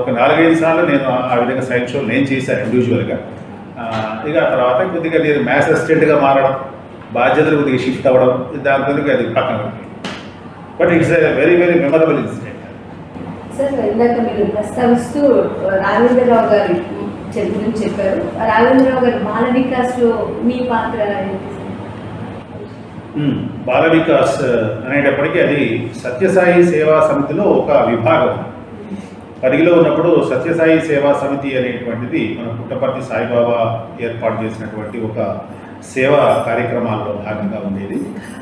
ఒక 4-5 సార్లు నేను ఆ విధంగా సైన్స్ షో నేను చేశాను ఇండివిజువల్గా. ఇక తర్వాత కొద్దిగా నేను మ్యాథ్స్ అసిస్టెంట్గా మారడం, బాధ్యతలు కొద్దిగా షిఫ్ట్ అవ్వడం, దాంతో అది పక్కన but it's very memorable incident. Sir ఇందాక మీరు ప్రస్తావిస్తూ రాఘవేంద్రరావు గారి గురించి చెప్పారు. రాఘవేంద్రరావు గారి బాల వికాస్లో మీ పాత్ర ఏంటి? బాల వికాస్ అనేటప్పటికీ అది సత్యసాయి సేవా సమితిలో ఒక విభాగం. 10లో ఉన్నప్పుడు సత్యసాయి సేవా సమితి అనేటువంటిది మన పుట్టపర్తి సాయిబాబా ఏర్పాటు చేసినటువంటి ఒక సేవా కార్యక్రమాల్లో భాగంగా ఉండేది.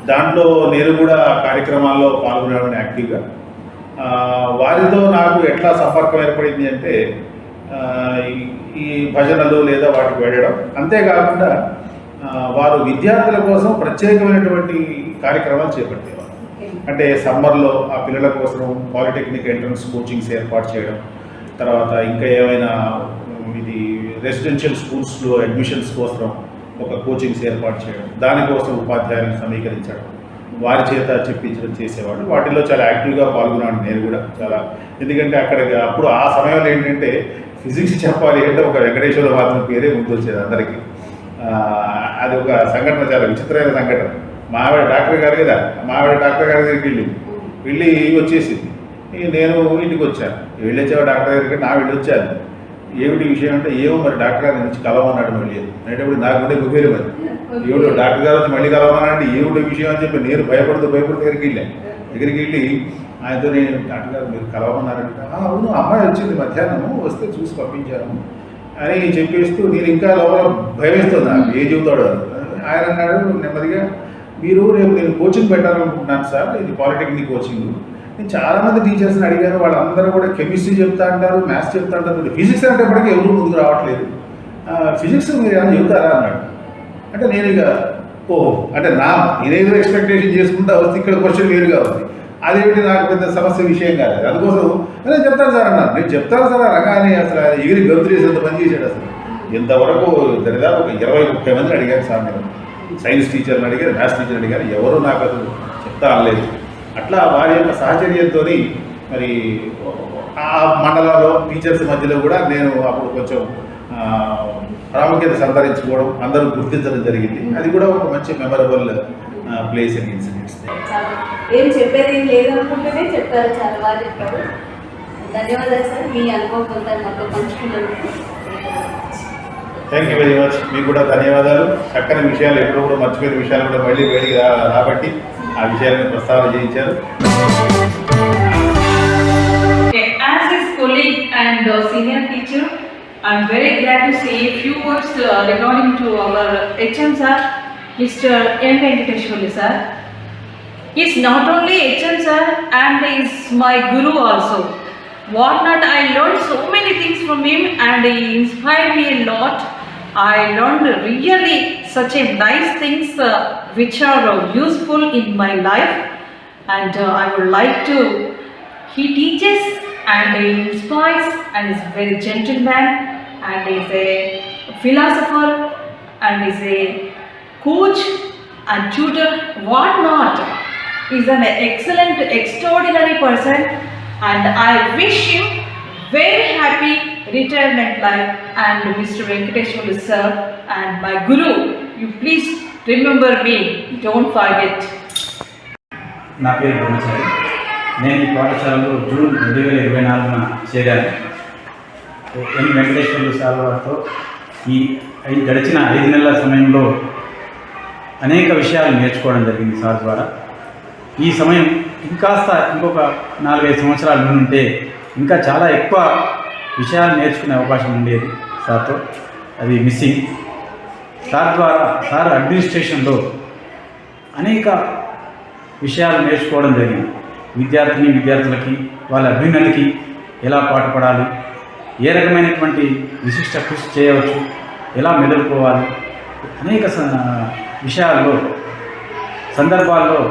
దాంట్లో నేను కూడా కార్యక్రమాల్లో పాల్గొనడం యాక్టివ్గా. వారితో నాకు ఎట్లా సంపర్కం ఏర్పడింది అంటే ఈ భజనలు లేదా వాటికి వెళ్ళడం, అంతేకాకుండా వారు విద్యార్థుల కోసం ప్రత్యేకమైనటువంటి కార్యక్రమాలు చేపట్టేవారు. అంటే సమ్మర్లో ఆ పిల్లల కోసం పాలిటెక్నిక్ ఎంట్రన్స్ కోచింగ్స్ ఏర్పాటు చేయడం, తర్వాత ఇంకా ఏమైనా ఇది రెసిడెన్షియల్ స్కూల్స్లో అడ్మిషన్స్ కోసం ఒక కోచింగ్స్ ఏర్పాటు చేయడం, దానికోసం ఉపాధ్యాయులను సమీకరించడం, వారి చేత చెప్పించడం చేసేవాడు. వాటిల్లో చాలా యాక్టివ్గా పాల్గొన్నాను నేను కూడా చాలా. ఎందుకంటే అప్పుడు ఆ సమయంలో ఏంటంటే ఫిజిక్స్ చెప్పాలి అంటే ఒక వెంకటేశ్వర మాత్రం పేరే ముందొచ్చేది అందరికీ. అది ఒక సంఘటన, చాలా విచిత్రమైన సంఘటన. మా ఆవిడ డాక్టర్ గారు కదా, మా ఆవిడ డాక్టర్ గారి దగ్గరికి వెళ్ళి వచ్చేసింది. నేను ఇంటికి వచ్చాను. వెళ్ళొచ్చావా డాక్టర్ దగ్గరికి? నా వెళ్ళి వచ్చాను. ఏమిటి విషయం అంటే, ఏమో మరి డాక్టర్ గారి నుంచి కలవమన్నాడు మళ్ళీ అనేటప్పుడు నాకు ఉండే గుబేరు మరి ఏమిటో డాక్టర్ గారు వచ్చి మళ్ళీ కలవమన్నాడు, ఏమిటో విషయం అని చెప్పి నేను భయపడుతూ దగ్గరికి వెళ్ళి ఆయనతో, నేను డాక్టర్ గారు మీరు కలవమన్నారంటే, అవును అమ్మాయి వచ్చింది మధ్యాహ్నం, వస్తే చూసి పంపించాను అని చెప్పేస్తూ నేను ఇంకా లోపల భయమేస్తుంది నాకు ఏం చెబుతాడు. ఆయన అన్నాడు నెమ్మదిగా, మీరు రేపు నేను కోచింగ్ పెట్టాలనుకుంటున్నాను సార్, ఇది పాలిటెక్నిక్ కోచింగ్. నేను చాలామంది టీచర్స్ని అడిగాను, వాళ్ళందరూ కూడా కెమిస్ట్రీ చెప్తా అంటారు, మ్యాథ్స్ చెప్తా అంటారు, ఫిజిక్స్ అంటేప్పటికీ ఎవరు ముందుకు రావట్లేదు, ఫిజిక్స్ మీరు ఏమైనా చెబుతారా అన్నాడు. అంటే నేను ఇక అంటే నేనేదో ఎక్స్పెక్టేషన్ చేసుకుంటా వస్తే ఇక్కడ క్వశ్చన్ వేరుగా ఉంది. అదేమిటి నాకు పెద్ద సమస్య విషయం కాదు. అందుకోసం నేను చెప్తాను సార్ అన్నాను. నేను చెప్తాను సార్ అనగానే అసలు ఎగిరి గంతులేసేంత పని చేశాడు. అసలు ఇంతవరకు దరిదాపు ఒక 20-30 మందిని అడిగాను సార్. నేను సైన్స్ టీచర్ని అడిగారు, మ్యాథ్స్ టీచర్ని అడిగారు, ఎవరు నాకు అసలు చెప్తా అనలేదు. అట్లా వారి యొక్క సాహచర్యంతో మరి ఆ మండలంలో టీచర్స్ మధ్యలో కూడా నేను అప్పుడు కొంచెం ప్రాముఖ్యత సంతరించుకోవడం, అందరూ గుర్తించడం జరిగింది. అది కూడా ఒక మంచి మెమరబుల్ ప్లేస్ అండ్ ఇన్సిడెంట్స్. ఏం చెప్పేది లేదనుకుంటేనే చెప్పారు, చాలా బాగా చెప్పారు. ధన్యవాదాలు సార్, మీ అనుభవం కొంత మాతో పంచుకున్నందుకు. Thank you very much. మీకు కూడా ధన్యవాదాలు. చక్కని విషయాలు, ఎప్పుడు కూడా మర్చిపోయిన విషయాలు కూడా మళ్ళీ వేడికి రాబట్టి ఆ విషయాలను ప్రస్తావన చేయించారు. As his colleague and senior teacher, I am very glad to say a few words regarding to our HM sir. Mr. M. Venkateshwarlu sir. He is not only HM sir and is my guru also. What not, I learned so many things from him and he inspired me a lot. I learned really such a nice things which are useful in my life, and I would like to, he teaches and he inspires and is a very gentleman and is a philosopher and is a coach and tutor, what not. He is an excellent, extraordinary person and I wish him very happy retirement life. And Mr. Venkateshwarlu sir and my guru, you please remember me, don't forget. నా పేరు బ్రహ్మచారి. నేను ఈ పాఠశాలలో June 2024 చేరాను. ఎం Venkateswarlu sir వారితో ఈ గడిచిన 5 నెలల సమయంలో అనేక విషయాలు నేర్చుకోవడం జరిగింది సార్ ద్వారా. ఈ సమయం ఇంకొక 4-5 సంవత్సరాల ముందుంటే ఇంకా చాలా ఎక్కువ విషయాలు నేర్చుకునే అవకాశం ఉండేది సార్తో. అది మిస్సింగ్. సార్ ద్వారా సార్ అడ్మినిస్ట్రేషన్లో అనేక విషయాలు నేర్చుకోవడం జరిగింది. విద్యార్థులకి వాళ్ళ అభ్యున్నతికి ఎలా పాటుపడాలి, ఏ రకమైనటువంటి విశిష్ట కృషి చేయవచ్చు, ఎలా మెదులుకోవాలి, అనేక విషయాల్లో సందర్భాల్లో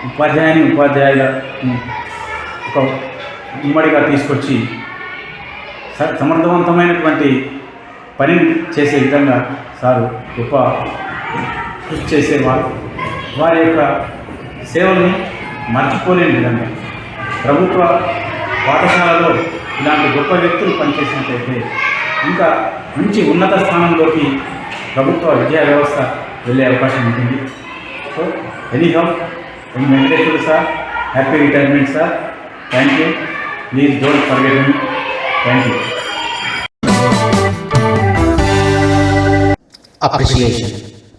ఉపాధ్యాయులను ఒక ఉమ్మడిగా తీసుకొచ్చి సమర్థవంతమైనటువంటి పనిని చేసే విధంగా సారు గొప్ప కృషి చేసేవారు. వారి యొక్క సేవల్ని మర్చిపోలేని విధంగా ప్రభుత్వ పాఠశాలలో ఇలాంటి గొప్ప వ్యక్తులు పనిచేసినట్లయితే ఇంకా మంచి ఉన్నత స్థానంలోకి ప్రభుత్వ విద్యా వ్యవస్థ వెళ్ళే అవకాశం ఉంటుంది. So anyhow, M Venkateswara sir, happy retirement sir. Thank you. Please don't forget me. Thank you. Appreciation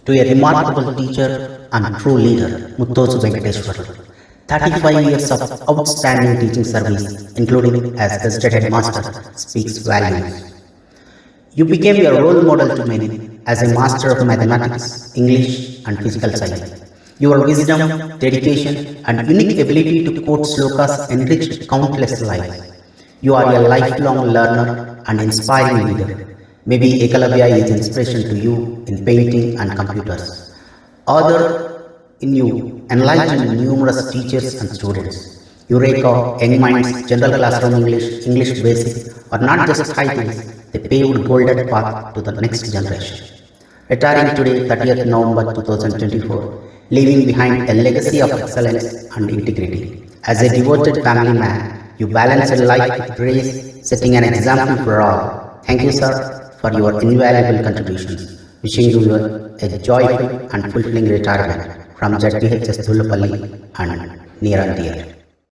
to a remarkable teacher and true leader, Muthozu Venkateshwarlu. 35 years of outstanding teaching service, including as gazetted headmaster, speaks volumes. You became a role model to many as a master of mathematics, English and physical science. Your wisdom, dedication and unique ability to quote slokas enriched countless lives. You are a lifelong learner and inspiring leader. Maybe Ekalavya is inspiration to you in painting and computers. Other in you enlightened numerous teachers and students. Eureka, Young Minds, General Classroom English, English Basic are not just titles, they paved golden path to the next generation. Retiring today, 30th November 2024, leaving behind a legacy of excellence and integrity. As a devoted family man, you balanced life with grace, setting an example for all. Thank you, sir, for your invaluable contributions. Wishing you a joyful and fulfilling retirement from ZPHS Dhullapalli and near and dear.